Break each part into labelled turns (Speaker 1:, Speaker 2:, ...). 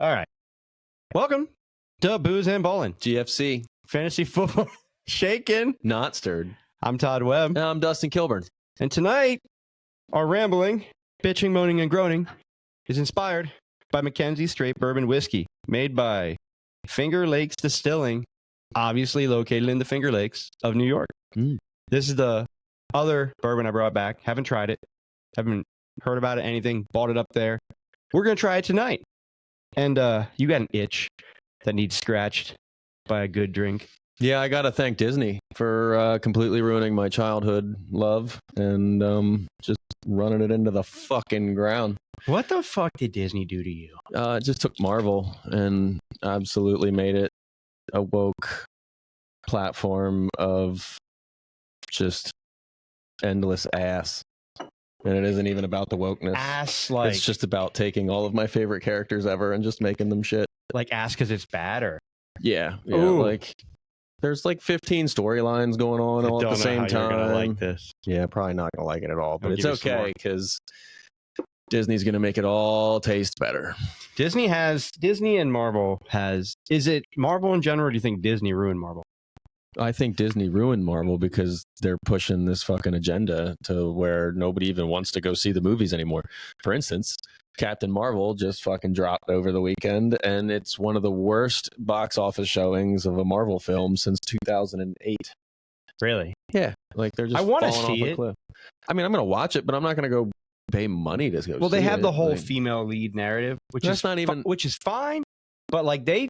Speaker 1: All right. Welcome to Booze and Bowling.
Speaker 2: GFC.
Speaker 1: Fantasy Football Shaken.
Speaker 2: Not stirred.
Speaker 1: I'm Todd Webb.
Speaker 2: And I'm Dustin Kilburn.
Speaker 1: And tonight, our rambling, bitching, moaning, and groaning is inspired by McKenzie Straight Bourbon Whiskey, made by Finger Lakes Distilling, obviously located in the Finger Lakes of New York. This is the other bourbon I brought back. Haven't tried it. Haven't heard about it, anything. Bought it up there. We're going to try it tonight. And you got an itch that needs scratched by a good drink.
Speaker 2: Yeah, I got to thank Disney for completely ruining my childhood love and just running it into the fucking ground.
Speaker 1: What the fuck did Disney do to you?
Speaker 2: It just took Marvel and absolutely made it a woke platform of just endless ass. And it isn't even about the wokeness.
Speaker 1: Ass, like...
Speaker 2: It's just about taking all of my favorite characters ever and just making them shit.
Speaker 1: Like ass because it's bad, or...
Speaker 2: Yeah.
Speaker 1: Ooh.
Speaker 2: Like... There's like 15 storylines going on all at the same time.
Speaker 1: You're gonna like this.
Speaker 2: Yeah, probably not gonna like it at all, but it's okay because Disney's gonna make it all taste better.
Speaker 1: Disney and Marvel has. Is it Marvel in general, or do you think Disney ruined Marvel?
Speaker 2: I think Disney ruined Marvel because they're pushing this fucking agenda to where nobody even wants to go see the movies anymore. For instance, Captain Marvel just fucking dropped over the weekend, and it's one of the worst box office showings of a Marvel film since 2008.
Speaker 1: Really?
Speaker 2: Yeah. Like they're just
Speaker 1: I want to
Speaker 2: falling
Speaker 1: see
Speaker 2: off a
Speaker 1: it.
Speaker 2: cliff. I mean, I'm going to watch it, but I'm not going to go pay money to go
Speaker 1: Well,
Speaker 2: see
Speaker 1: they have
Speaker 2: it.
Speaker 1: the whole
Speaker 2: Like,
Speaker 1: female lead narrative, which
Speaker 2: that's
Speaker 1: is
Speaker 2: not even...
Speaker 1: which is fine. But like they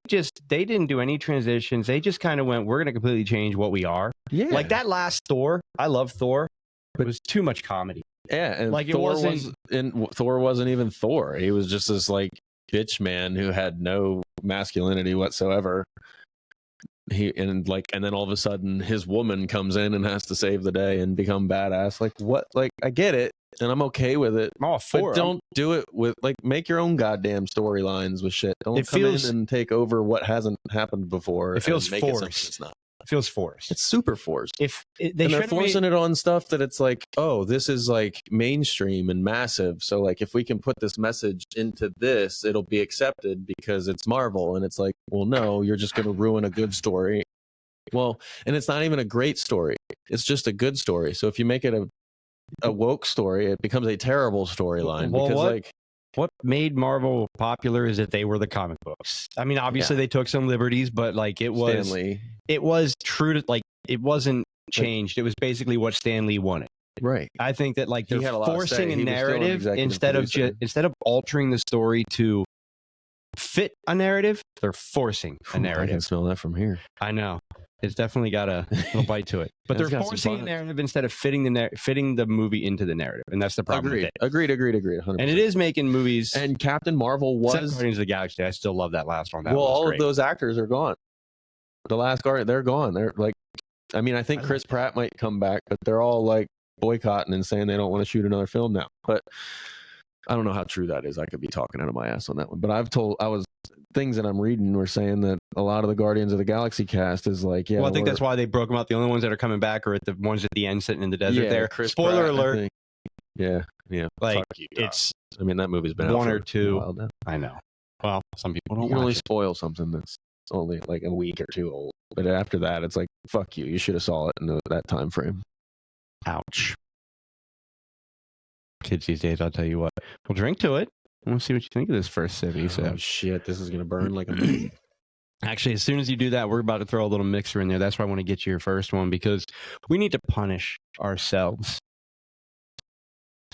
Speaker 1: didn't do any transitions. They just kind of went, we're going to completely change what we are.
Speaker 2: Yeah.
Speaker 1: Like that last Thor. I love Thor. But it was too much comedy.
Speaker 2: Yeah, and
Speaker 1: like
Speaker 2: Thor
Speaker 1: Thor
Speaker 2: wasn't even Thor. He was just this like bitch man who had no masculinity whatsoever. And then all of a sudden his woman comes in and has to save the day and become badass. Like what? Like I get it, and I'm okay with it.
Speaker 1: I'm all for
Speaker 2: it. Don't do it with like make your own goddamn storylines with shit. Don't come in and take over what hasn't happened before.
Speaker 1: It feels
Speaker 2: make
Speaker 1: forced.
Speaker 2: It it's not.
Speaker 1: It feels forced.
Speaker 2: It's super forced.
Speaker 1: They're
Speaker 2: forcing it on stuff that it's like, oh, this is like mainstream and massive. So like if we can put this message into this, it'll be accepted because it's Marvel. And it's like, well, no, you're just going to ruin a good story. Well, and it's not even a great story. It's just a good story. So if you make it a woke story, it becomes a terrible storyline.
Speaker 1: Well, what made Marvel popular is that they were the comic books. I mean, obviously they took some liberties, but like it was true to like it wasn't changed. It was basically what Stan Lee wanted.
Speaker 2: Right.
Speaker 1: I think that like they're forcing a narrative instead of altering the story to fit a narrative. They're forcing a narrative.
Speaker 2: I can smell that from here.
Speaker 1: I know. It's definitely got a little bite to it, but they're forcing a narrative instead of fitting the movie into the narrative, and that's the problem.
Speaker 2: Agreed. 100%.
Speaker 1: And it is making movies.
Speaker 2: And Captain Marvel was
Speaker 1: Guardians of the Galaxy. I still love that last one.
Speaker 2: All of those actors are gone. The last Guardian, they're gone. They're like, I mean, I think Chris Pratt might come back, but they're all like boycotting and saying they don't want to shoot another film now. But I don't know how true that is. I could be talking out of my ass on that one. But things that I'm reading were saying that a lot of the Guardians of the Galaxy cast is like, yeah.
Speaker 1: Well, I think that's why they broke them out. The only ones that are coming back are the ones at the end sitting in the desert there. Spoiler alert.
Speaker 2: Yeah.
Speaker 1: Like
Speaker 2: I mean, that movie's been
Speaker 1: one
Speaker 2: out
Speaker 1: or two.
Speaker 2: A while now.
Speaker 1: I know. Well, some people don't.
Speaker 2: You can only spoil something that's only like a week or two old. But after that, it's like, fuck you. You should have saw it in that time frame.
Speaker 1: Ouch. Kids these days, I'll tell you what. We'll drink to it. I want to see what you think of this first sip.
Speaker 2: Oh, shit. This is going to burn like a...
Speaker 1: Actually, as soon as you do that, we're about to throw a little mixer in there. That's why I want to get you your first one, because we need to punish ourselves.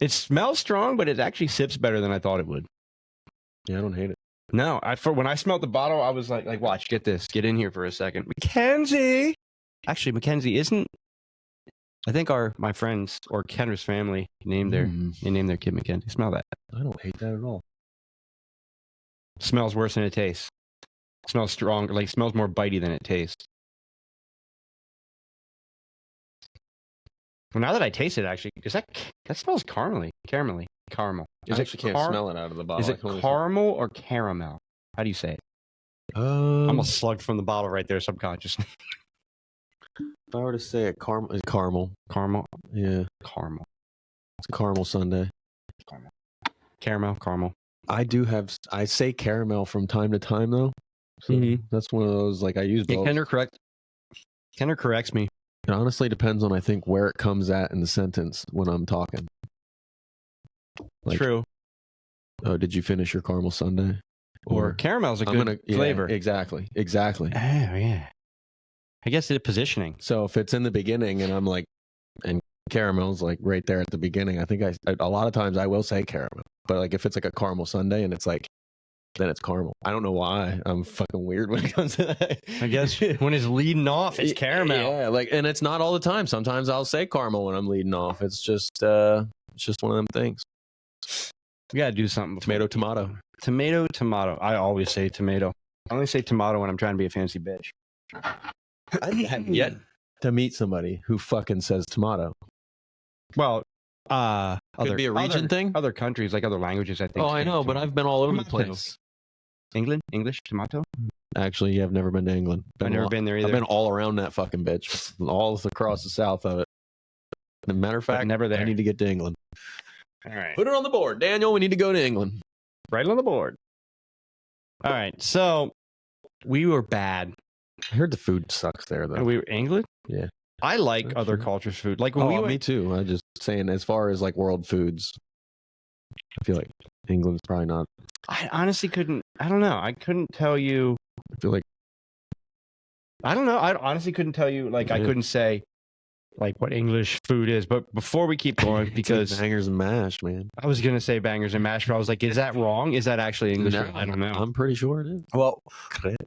Speaker 1: It smells strong, but it actually sips better than I thought it would.
Speaker 2: Yeah, I don't hate it.
Speaker 1: No, when I smelled the bottle, I was like, watch, get this. Get in here for a second. McKenzie! Actually, McKenzie isn't... I think my friends or Kendra's family named their kid McKenzie. Smell that.
Speaker 2: I don't hate that at all.
Speaker 1: Smells worse than it tastes. Smells stronger, like smells more bitey than it tastes. Well, now that I taste it, actually, that smells caramelly. Caramel.
Speaker 2: I actually can't smell it out of the bottle.
Speaker 1: Is it caramel or caramel? How do you say it? I almost slugged from the bottle right there subconsciously.
Speaker 2: If I were to say it, caramel.
Speaker 1: Caramel?
Speaker 2: Yeah.
Speaker 1: Caramel.
Speaker 2: It's a caramel sundae.
Speaker 1: Caramel.
Speaker 2: I say caramel from time to time though. So that's one of those, like, I use both.
Speaker 1: Kendra corrects me.
Speaker 2: It honestly depends on, I think, where it comes at in the sentence when I'm talking. Like,
Speaker 1: True.
Speaker 2: Oh, did you finish your caramel sundae?
Speaker 1: Or caramel's a good flavor.
Speaker 2: Yeah, exactly.
Speaker 1: Oh, yeah. I guess it's positioning.
Speaker 2: So if it's in the beginning and I'm like, and caramel's like right there at the beginning, I think a lot of times I will say caramel. But like if it's like a caramel sundae and it's like, then it's caramel. I don't know why. I'm fucking weird when it comes to that.
Speaker 1: I guess when it's leading off, it's caramel.
Speaker 2: Yeah, like, and it's not all the time. Sometimes I'll say caramel when I'm leading off. It's just one of them things.
Speaker 1: We gotta do something.
Speaker 2: Tomato.
Speaker 1: I always say tomato. I only say tomato when I'm trying to be a fancy bitch.
Speaker 2: I haven't yet to meet somebody who fucking says tomato.
Speaker 1: Well,
Speaker 2: could be a region thing.
Speaker 1: Other countries, like other languages, I think.
Speaker 2: Oh, I know, but I've been all over the place.
Speaker 1: English, tomato.
Speaker 2: Actually, yeah, I've never been to England.
Speaker 1: I've never been there either.
Speaker 2: I've been all around that fucking bitch, all across the south of it. As a matter of fact,
Speaker 1: never there.
Speaker 2: I need to get to England.
Speaker 1: All right,
Speaker 2: put it on the board, Daniel. We need to go to England.
Speaker 1: Right on the board. All right, so we were bad.
Speaker 2: I heard the food sucks there, though.
Speaker 1: We were England.
Speaker 2: Yeah,
Speaker 1: I like other cultures' food. Like when
Speaker 2: me too. I just saying, as far as like world foods, I feel like England's probably not.
Speaker 1: I honestly couldn't. I don't know. I couldn't tell you.
Speaker 2: I feel like.
Speaker 1: I don't know. I honestly couldn't tell you. Like I couldn't say, like what English food is. But before we keep going, because
Speaker 2: bangers and mash, man.
Speaker 1: I was gonna say bangers and mash, but I was like, is that wrong? Is that actually English?
Speaker 2: No,
Speaker 1: I don't know.
Speaker 2: I'm pretty sure it is.
Speaker 1: Well,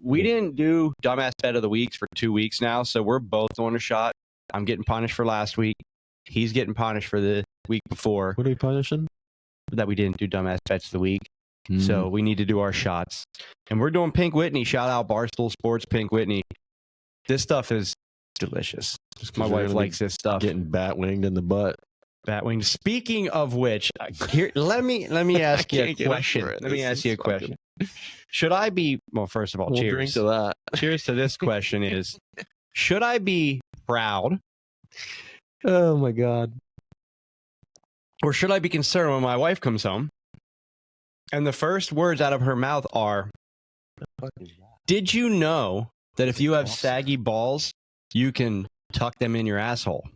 Speaker 1: we didn't do dumbass bet of the weeks for 2 weeks now, so we're both on a shot. I'm getting punished for last week. He's getting punished for the week before.
Speaker 2: What are we punishing?
Speaker 1: That we didn't do dumbass bets of the week. So we need to do our shots. And we're doing Pink Whitney. Shout out Barstool Sports Pink Whitney. This stuff is delicious. My wife likes this stuff.
Speaker 2: Getting bat winged in the butt.
Speaker 1: Bat winged. Speaking of which, here let me ask you a question. Let me ask you a question. Should I be, well, first of all, cheers.
Speaker 2: Drink to that.
Speaker 1: Cheers to this question is, should I be proud?
Speaker 2: Oh my God.
Speaker 1: Or should I be concerned when my wife comes home and the first words out of her mouth are, did you know that if you have saggy balls, you can tuck them in your asshole?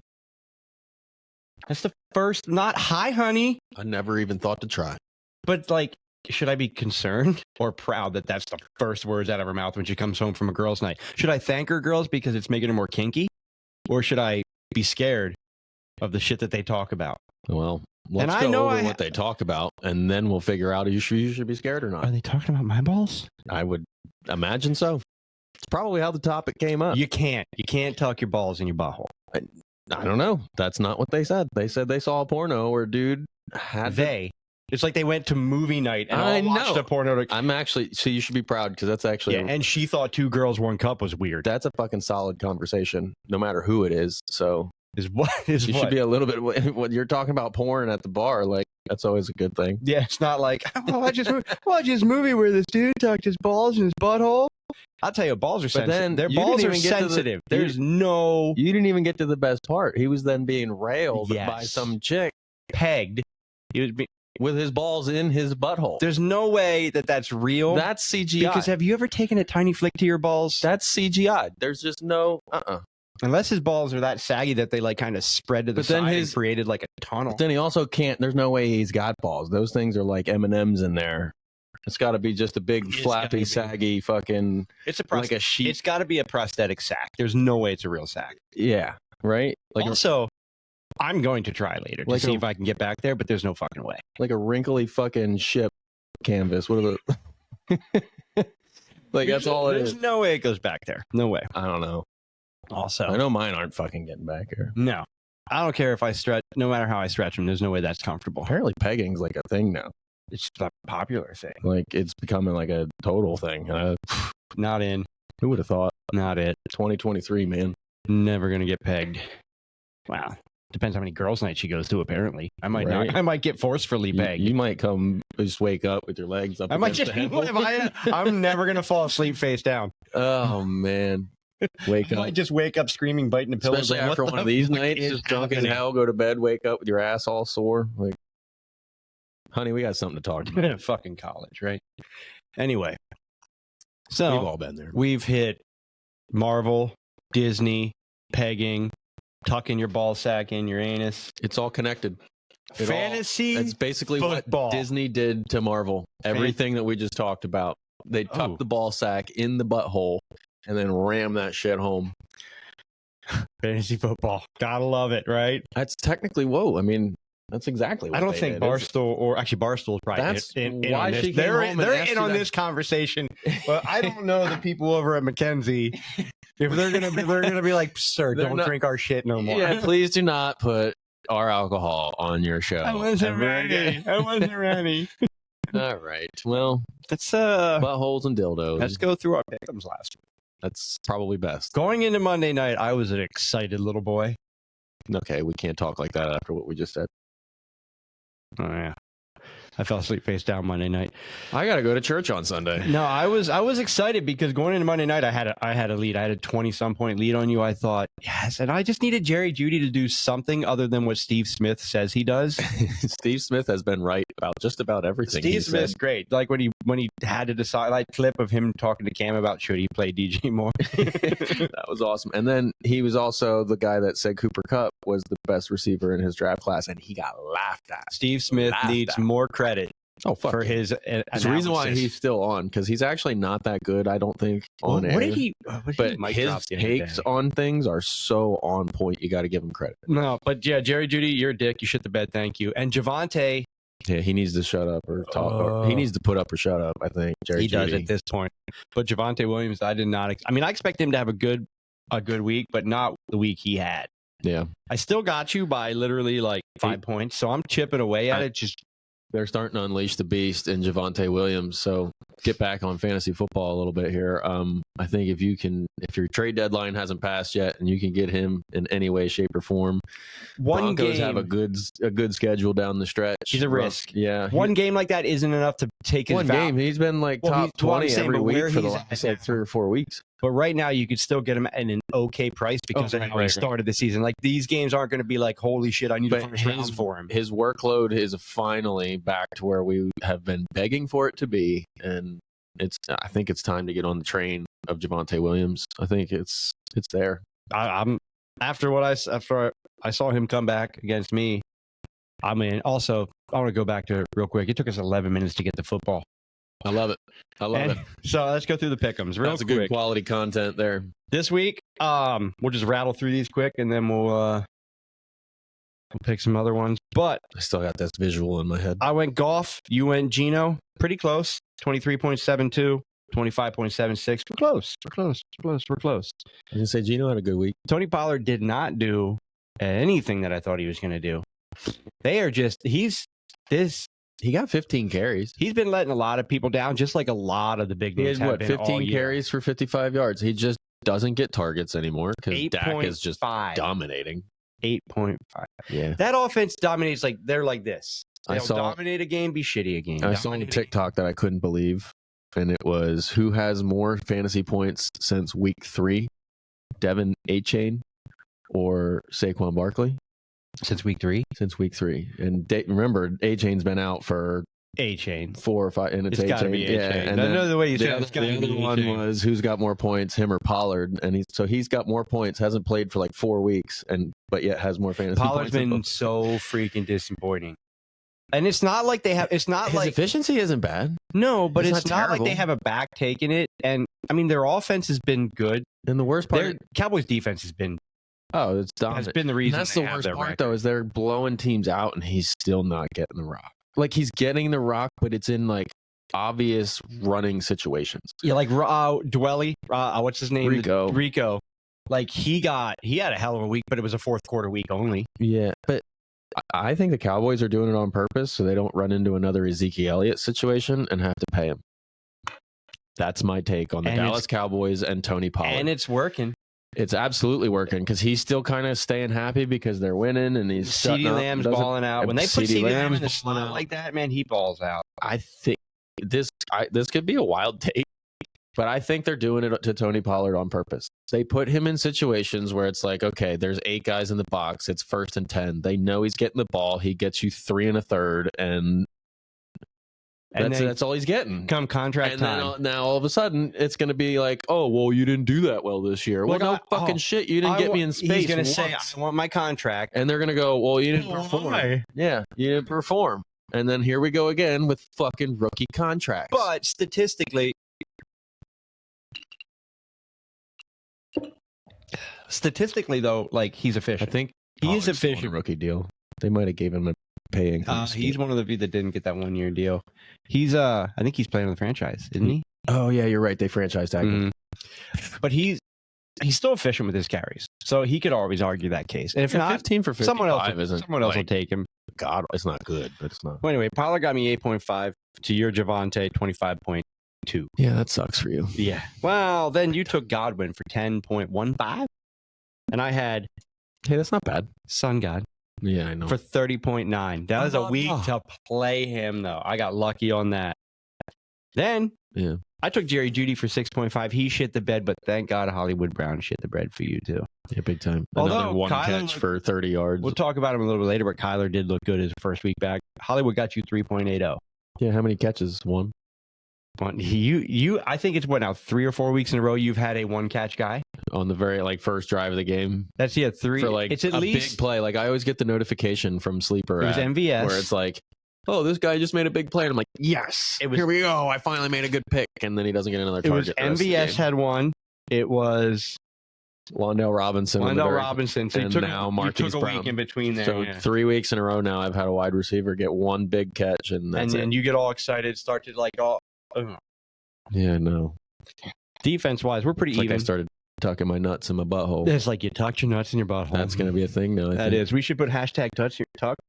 Speaker 1: That's the first, not hi, honey.
Speaker 2: I never even thought to try.
Speaker 1: But like, should I be concerned or proud that that's the first words out of her mouth when she comes home from a girls' night? Should I thank her, girls, because it's making her more kinky? Or should I be scared of the shit that they talk about?
Speaker 2: Well, let's go over what they talk about, and then we'll figure out if you should be scared or not.
Speaker 1: Are they talking about my balls?
Speaker 2: I would imagine so. It's probably how the topic came up.
Speaker 1: You can't tuck your balls in your butthole.
Speaker 2: I don't know. That's not what they said. They said they saw a porno where a dude had
Speaker 1: It's like they went to movie night and all watched a porno.
Speaker 2: I'm actually, so you should be proud because that's actually.
Speaker 1: Yeah, and she thought 2 girls, 1 cup was weird.
Speaker 2: That's a fucking solid conversation, no matter who it is. So
Speaker 1: you
Speaker 2: should be a little bit when you're talking about porn at the bar. Like that's always a good thing.
Speaker 1: Yeah, it's not like watch this movie where this dude tucked his balls in his butthole. I'll tell you, balls are sensitive. Then their balls are sensitive. There's no.
Speaker 2: You didn't even get to the best part. He was then being railed by some chick,
Speaker 1: pegged. He was
Speaker 2: with his balls in his butthole.
Speaker 1: There's no way that that's real.
Speaker 2: That's CGI.
Speaker 1: Because have you ever taken a tiny flick to your balls?
Speaker 2: That's CGI. There's just no.
Speaker 1: Unless his balls are that saggy that they like kind of spread to the side and created like a tunnel.
Speaker 2: But then he also can't. There's no way he's got balls. Those things are like M&Ms in there. It's got to be just a big, flappy, saggy fucking. Like a sheet.
Speaker 1: It's got to be a prosthetic sack. There's no way it's a real sack.
Speaker 2: Yeah, right. Like
Speaker 1: also, I'm going to try later to see if I can get back there, but there's no fucking way.
Speaker 2: Like a wrinkly fucking ship canvas. What are the? Like that's all it is.
Speaker 1: There's no way it goes back there. No way.
Speaker 2: I don't know.
Speaker 1: Also,
Speaker 2: I know mine aren't fucking getting back here.
Speaker 1: No, I don't care if I stretch. No matter how I stretch them, there's no way that's comfortable.
Speaker 2: Apparently, pegging's like a thing now.
Speaker 1: It's a popular thing.
Speaker 2: Like it's becoming like a total thing.
Speaker 1: Not in.
Speaker 2: Who would have thought?
Speaker 1: Not it.
Speaker 2: 2023, man.
Speaker 1: Never gonna get pegged. Wow. Depends how many girls' nights she goes to. Apparently, I might not. I might get forcefully pegged.
Speaker 2: You might come just wake up with your legs up.
Speaker 1: I might just. I'm never gonna fall asleep face down.
Speaker 2: Oh man. Wake up.
Speaker 1: I might just wake up screaming, biting the pillow.
Speaker 2: Especially after one of these nights, just drunk in hell, go to bed, wake up with your ass all sore. Like, Honey, we got something to talk about.
Speaker 1: Fucking college, right? Anyway,
Speaker 2: We've
Speaker 1: so
Speaker 2: all been there.
Speaker 1: we've hit Marvel, Disney, pegging, tucking your ball sack in your anus.
Speaker 2: It's all connected.
Speaker 1: Fantasy
Speaker 2: It's basically
Speaker 1: football.
Speaker 2: what Disney did to Marvel. Everything that we just talked about. They tucked the ball sack in the butthole and then ram that shit home.
Speaker 1: Fantasy football. Gotta love it, right?
Speaker 2: That's technically, whoa. I mean, that's exactly what
Speaker 1: I don't
Speaker 2: they
Speaker 1: think
Speaker 2: did.
Speaker 1: Barstool, or actually Barstool's probably
Speaker 2: That's
Speaker 1: in
Speaker 2: why
Speaker 1: on this.
Speaker 2: she came
Speaker 1: They're
Speaker 2: home and asked
Speaker 1: in
Speaker 2: you
Speaker 1: on
Speaker 2: that.
Speaker 1: this conversation, but I don't know the people over at McKenzie if they're gonna be like, sir,
Speaker 2: They're
Speaker 1: don't
Speaker 2: not-
Speaker 1: drink our shit no more.
Speaker 2: Yeah, please do not put our alcohol on your show.
Speaker 1: I wasn't
Speaker 2: ever
Speaker 1: ready.
Speaker 2: again.
Speaker 1: I wasn't ready.
Speaker 2: All right. Well,
Speaker 1: Let's
Speaker 2: buttholes and dildos.
Speaker 1: let's go through our pickems last week.
Speaker 2: That's probably best.
Speaker 1: Going into Monday night, I was an excited little boy.
Speaker 2: Okay, we can't talk like that after what we just said.
Speaker 1: Oh yeah, I fell asleep face down Monday night.
Speaker 2: I got to go to church on Sunday.
Speaker 1: No, I was excited because going into Monday night, I had a lead. I had a 20-some point lead on you. I thought, yes, and I just needed Jerry Judy to do something other than what Steve Smith says he does.
Speaker 2: Steve Smith has been right about just about everything.
Speaker 1: Steve Smith's great. Like when he had to decide, like clip of him talking to Cam about should he play DJ Moore.
Speaker 2: That was awesome. And then he was also the guy that said Cooper Kupp was the best receiver in his draft class, and he got laughed at.
Speaker 1: Steve Smith
Speaker 2: Laughed
Speaker 1: needs
Speaker 2: at.
Speaker 1: more credit for his.
Speaker 2: There's a reason why
Speaker 1: analysis.
Speaker 2: he's still on, because he's actually not that good, I don't think, on air.
Speaker 1: What did he
Speaker 2: But
Speaker 1: mic
Speaker 2: his
Speaker 1: drop the other
Speaker 2: takes
Speaker 1: day?
Speaker 2: on things are so on point. You got to give him credit.
Speaker 1: No, but yeah, Jerry Judy, you're a dick. You shit the bed. Thank you. And Javante,
Speaker 2: Yeah, he needs to shut up or talk. Or he needs to put up or shut up, I think. Jerry
Speaker 1: he does
Speaker 2: Jeudy.
Speaker 1: at this point. But Javante Williams, I did not. I mean, I expect him to have a good week, but not the week he had.
Speaker 2: Yeah,
Speaker 1: I still got you by literally like 5 points, so I'm chipping away at it. Just
Speaker 2: they're starting to unleash the beast in Javante Williams. So get back on fantasy football a little bit here. I think if your trade deadline hasn't passed yet and you can get him in any way, shape, or form, Broncos have a good schedule down the stretch.
Speaker 1: He's a risk.
Speaker 2: Yeah,
Speaker 1: one game like that isn't enough to take his
Speaker 2: one game. He's been like
Speaker 1: Well,
Speaker 2: top
Speaker 1: he's- well, I'm
Speaker 2: 20
Speaker 1: saying,
Speaker 2: every
Speaker 1: but
Speaker 2: week
Speaker 1: where
Speaker 2: for the
Speaker 1: he's
Speaker 2: last
Speaker 1: at
Speaker 2: like 3 or 4 weeks.
Speaker 1: But right now, you could still get him at an okay price because of how he started the season. Like these games aren't going to be like, holy shit, I need a first round for him.
Speaker 2: His workload is finally back to where we have been begging for it to be, and I think it's time to get on the train of Javante Williams. I think it's there.
Speaker 1: I'm after I saw him come back against me. I mean, also I want to go back to it real quick. It took us 11 minutes to get the football.
Speaker 2: I love it.
Speaker 1: So let's go through the pick'ems real
Speaker 2: That's
Speaker 1: quick.
Speaker 2: good quality content there.
Speaker 1: This week, we'll just rattle through these quick, and then we'll pick some other ones. But
Speaker 2: I still got this visual in my head.
Speaker 1: I went golf. You went Gino. Pretty close. 23.72, 25.76. We're close.
Speaker 2: I didn't say Gino had a good week.
Speaker 1: Tony Pollard did not do anything that I thought he was going to do.
Speaker 2: He got 15 carries.
Speaker 1: He's been letting a lot of people down, just like a lot of the big
Speaker 2: He
Speaker 1: names
Speaker 2: had
Speaker 1: have been
Speaker 2: 15
Speaker 1: all year.
Speaker 2: carries for 55 yards. He just doesn't get targets anymore because Dak is just
Speaker 1: 8.5.
Speaker 2: dominating.
Speaker 1: 8.5.
Speaker 2: Yeah.
Speaker 1: That offense dominates like they're like this.
Speaker 2: I
Speaker 1: They'll
Speaker 2: saw-
Speaker 1: dominate a game, be shitty a game.
Speaker 2: I saw on TikTok that I couldn't believe, and it was who has more fantasy points since week 3, Devin A-Chain or Saquon Barkley?
Speaker 1: Since week 3?
Speaker 2: Since week 3. And remember, A-Chain's been out for
Speaker 1: A-Chain.
Speaker 2: 4 or 5, and it's
Speaker 1: It's got to
Speaker 2: A-Chain.
Speaker 1: be A-Chain.
Speaker 2: Yeah, and
Speaker 1: I
Speaker 2: then
Speaker 1: know the way you
Speaker 2: the
Speaker 1: said
Speaker 2: other,
Speaker 1: it's gotta
Speaker 2: the
Speaker 1: be
Speaker 2: other one
Speaker 1: A-Chain.
Speaker 2: was who's got more points, him or Pollard, and so he's got more points, hasn't played for like 4 weeks, but yet has more fantasy
Speaker 1: Pollard's
Speaker 2: points.
Speaker 1: been so freaking disappointing. And it's not like they have, it's not
Speaker 2: His
Speaker 1: like,
Speaker 2: efficiency isn't bad.
Speaker 1: no, but
Speaker 2: it's
Speaker 1: it's
Speaker 2: not
Speaker 1: not like they
Speaker 2: terrible.
Speaker 1: have a back taking it. And I mean, their offense has been good.
Speaker 2: And the worst part,
Speaker 1: Their Cowboys defense has been,
Speaker 2: it's dominant.
Speaker 1: has been the
Speaker 2: And
Speaker 1: reason.
Speaker 2: that's
Speaker 1: they
Speaker 2: the
Speaker 1: have
Speaker 2: worst
Speaker 1: their
Speaker 2: part,
Speaker 1: record.
Speaker 2: though, is they're blowing teams out, and he's still not getting the rock. Like he's getting the rock, but it's in like obvious running situations.
Speaker 1: Yeah, like Dwelly, what's his name?
Speaker 2: Rico.
Speaker 1: Like he had a hell of a week, but it was a fourth quarter week only.
Speaker 2: Yeah, but I think the Cowboys are doing it on purpose so they don't run into another Ezekiel Elliott situation and have to pay him. That's my take on the
Speaker 1: And
Speaker 2: Dallas Cowboys and Tony Pollard.
Speaker 1: And it's working.
Speaker 2: It's absolutely working because he's still kind of staying happy because they're winning and he's
Speaker 1: CeeDee Lamb's balling out. When they put
Speaker 2: CeeDee
Speaker 1: CeeDee Lamb in the
Speaker 2: Lamb's balling
Speaker 1: slot
Speaker 2: out.
Speaker 1: like that, man, he balls out.
Speaker 2: I think this could be a wild take, but I think they're doing it to Tony Pollard on purpose. They put him in situations where it's like, okay, there's 8 guys in the box. It's 1st and 10. They know he's getting the ball. He gets you 3 1/3, and
Speaker 1: And then
Speaker 2: That's all he's getting.
Speaker 1: come contract
Speaker 2: And
Speaker 1: time.
Speaker 2: then now all of a sudden it's going to be like, oh, well, you didn't do that well this year. Well,
Speaker 1: Look,
Speaker 2: no fucking shit. You didn't get me in space.
Speaker 1: He's going to
Speaker 2: once.
Speaker 1: say, I want my contract.
Speaker 2: And they're going to go, well, you didn't perform.
Speaker 1: Why?
Speaker 2: Yeah, you didn't perform. And then here we go again with fucking rookie contracts.
Speaker 1: But statistically, though, like, he's efficient.
Speaker 2: I think
Speaker 1: he is
Speaker 2: still on
Speaker 1: efficient.
Speaker 2: a rookie deal. They might have gave him a pay increase.
Speaker 1: He's one of the few that didn't get that 1 year deal. He's I think he's playing on the franchise, isn't he?
Speaker 2: Oh yeah, you're right. They franchise tagged him.
Speaker 1: But he's still efficient with his carries, so he could always argue that case. And if not,
Speaker 2: 15 for 55
Speaker 1: someone else
Speaker 2: isn't
Speaker 1: will take him.
Speaker 2: God, it's not good, but it's not.
Speaker 1: Well, anyway, Pollard got me 8.5 to your Javante 25.2.
Speaker 2: Yeah, that sucks for you.
Speaker 1: Yeah. Well, then you took Godwin for 10.15, and I had
Speaker 2: Hey, that's not bad.
Speaker 1: Sun God
Speaker 2: Yeah, I know.
Speaker 1: for 30.9. That was a week to play him, though. I got lucky on that. Then I took Jerry Jeudy for 6.5. He shit the bed, but thank God Hollywood Brown shit the bread for you, too.
Speaker 2: Yeah, big time.
Speaker 1: Although
Speaker 2: Another one catch for 30 yards.
Speaker 1: We'll talk about him a little bit later, but Kyler did look good his first week back. Hollywood got you 3.80.
Speaker 2: Yeah, how many catches? One?
Speaker 1: I think it's what now, 3 or 4 weeks in a row you've had a one catch guy
Speaker 2: On the very first drive of the game.
Speaker 1: That's 3
Speaker 2: For like
Speaker 1: it's at
Speaker 2: a
Speaker 1: least
Speaker 2: big play. Like I always get the notification from Sleeper
Speaker 1: it was
Speaker 2: app
Speaker 1: MVS
Speaker 2: where it's like, oh, this guy just made a big play. And I'm like, yes, here we go. I finally made a good pick. And then he doesn't get another
Speaker 1: it was
Speaker 2: target. the rest of the
Speaker 1: MVS
Speaker 2: game.
Speaker 1: had one. It was
Speaker 2: Londell Robinson.
Speaker 1: Robinson. So
Speaker 2: and now Marquise
Speaker 1: a
Speaker 2: Brown.
Speaker 1: week in between there.
Speaker 2: So 3 weeks in a row now, I've had a wide receiver get one big catch, and that's
Speaker 1: then
Speaker 2: it.
Speaker 1: you get all excited, start to like all
Speaker 2: Yeah, no.
Speaker 1: defense wise, we're pretty
Speaker 2: It's like
Speaker 1: even.
Speaker 2: I started tucking my nuts in my butthole.
Speaker 1: It's like you tucked your nuts in your butthole.
Speaker 2: That's going to be a thing now.
Speaker 1: That is. We should put hashtag tuck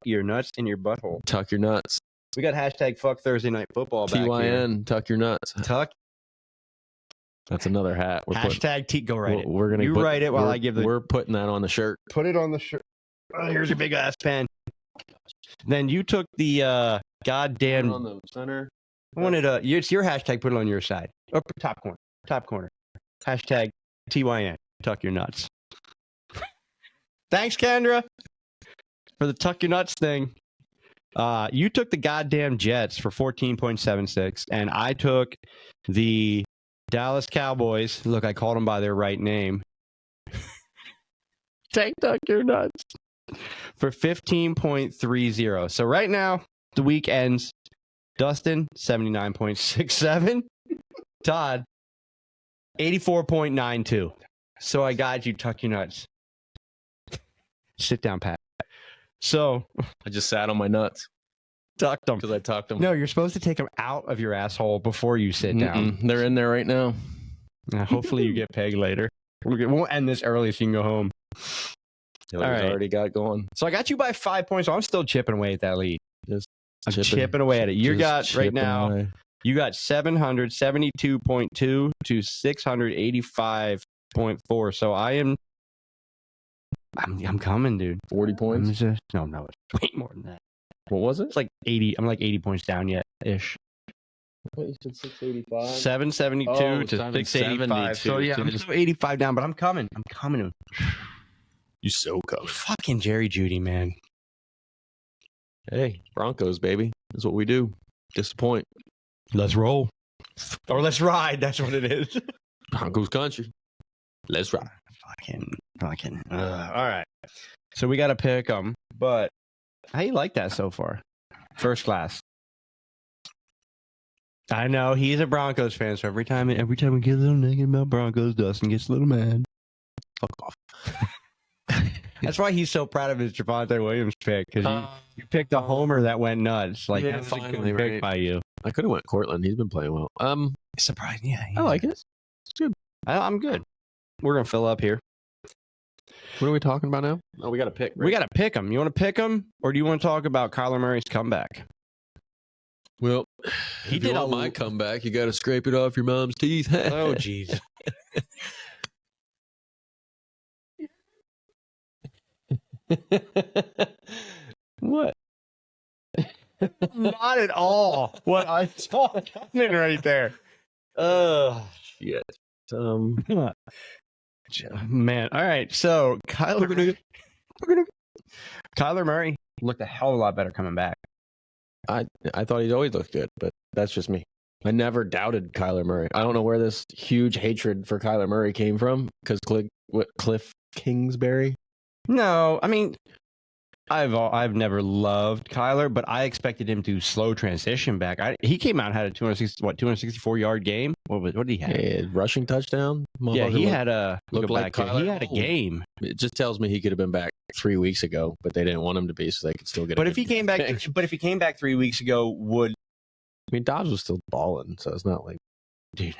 Speaker 1: your nuts in your butthole.
Speaker 2: Tuck your nuts.
Speaker 1: We got hashtag fuck Thursday night football back here.
Speaker 2: TYN, tuck your nuts.
Speaker 1: Tuck.
Speaker 2: That's another hat.
Speaker 1: Hashtag go write it.
Speaker 2: We're gonna
Speaker 1: You write it while I give the.
Speaker 2: We're putting that on the shirt.
Speaker 1: Put it on the shirt. Oh, here's your big ass pen. Then you took the goddamn.
Speaker 2: on the center.
Speaker 1: I wanted it's your hashtag. Put it on your side. Or top corner. Top corner. Hashtag TYN. Tuck your nuts. Thanks, Kendra, for the tuck your nuts thing. You took the goddamn Jets for 14.76, and I took the Dallas Cowboys. Look, I called them by their right name. Tuck your nuts. For 15.30. So right now, the week ends. Dustin, 79.67. Todd, 84.92. So I got you, tuck your nuts. Sit down, Pat. So
Speaker 2: I just sat on my nuts
Speaker 1: tucked them.
Speaker 2: because I tucked them.
Speaker 1: No, you're supposed to take them out of your asshole before you sit down.
Speaker 2: They're in there right now.
Speaker 1: Hopefully you get pegged later. We'll end this early so you can go home.
Speaker 2: All
Speaker 1: right.
Speaker 2: Already got going.
Speaker 1: So I got you by 5 points. So I'm still chipping away at that lead. I'm chipping away at it. You
Speaker 2: Just
Speaker 1: got right
Speaker 2: chipping
Speaker 1: now.
Speaker 2: away.
Speaker 1: You got 772.2 to 685.4. So I'm coming, dude.
Speaker 2: 40 points.
Speaker 1: No, it's way more than that.
Speaker 2: What was it?
Speaker 1: It's like 80. I'm like 80 points down yet ish.
Speaker 2: I thought you said 685.
Speaker 1: 772
Speaker 2: Oh,
Speaker 1: to 685. So yeah, I'm still 85 down, but I'm coming.
Speaker 2: You so coming.
Speaker 1: Fucking Jerry Jeudy, man.
Speaker 2: Hey, Broncos, baby. That's what we do. Disappoint.
Speaker 1: Let's roll. Or let's ride. That's what it is.
Speaker 2: Broncos country. Let's ride.
Speaker 1: Fucking. All right. So we got to pick them. But how you like that so far? First class. I know he's a Broncos fan, so every time we get a little negative about Broncos, Dustin gets a little mad.
Speaker 2: Fuck off.
Speaker 1: That's why he's so proud of his Javonte Williams pick, because you picked a homer that went nuts. Like,
Speaker 2: Yeah,
Speaker 1: that was a good
Speaker 2: finally,
Speaker 1: pick
Speaker 2: right.
Speaker 1: by you.
Speaker 2: I could have went Cortland. He's been playing well.
Speaker 1: Surprising, yeah.
Speaker 2: I like it. It's good.
Speaker 1: I'm good. We're gonna fill up here.
Speaker 2: What are we talking about now? Oh, we got to pick. Right?
Speaker 1: We got to pick them. You want to pick them, or do you want to talk about Kyler Murray's comeback?
Speaker 2: Well,
Speaker 1: He
Speaker 2: if
Speaker 1: did
Speaker 2: you want my comeback. You got to scrape it off your mom's teeth.
Speaker 1: Oh, jeez.
Speaker 2: What?
Speaker 1: Not at all. What I saw coming right there.
Speaker 2: Shit.
Speaker 1: Man. All right. So Kyler Murray looked a hell of a lot better coming back.
Speaker 2: I thought he'd always looked good, but that's just me. I never doubted Kyler Murray. I don't know where this huge hatred for Kyler Murray came from, because Cliff Kingsbury.
Speaker 1: No, I mean, I've never loved Kyler, but I expected him to slow transition back. He came out and had a 264-yard game. What did he have?
Speaker 2: A rushing touchdown.
Speaker 1: Yeah, he had a
Speaker 2: looked like Kyler.
Speaker 1: He had a game.
Speaker 2: It just tells me he could have been back 3 weeks ago, but they didn't want him to be, so they could still get.
Speaker 1: But if he came back 3 weeks ago, would
Speaker 2: I mean, Dobbs was still balling, so it's not like,
Speaker 1: dude.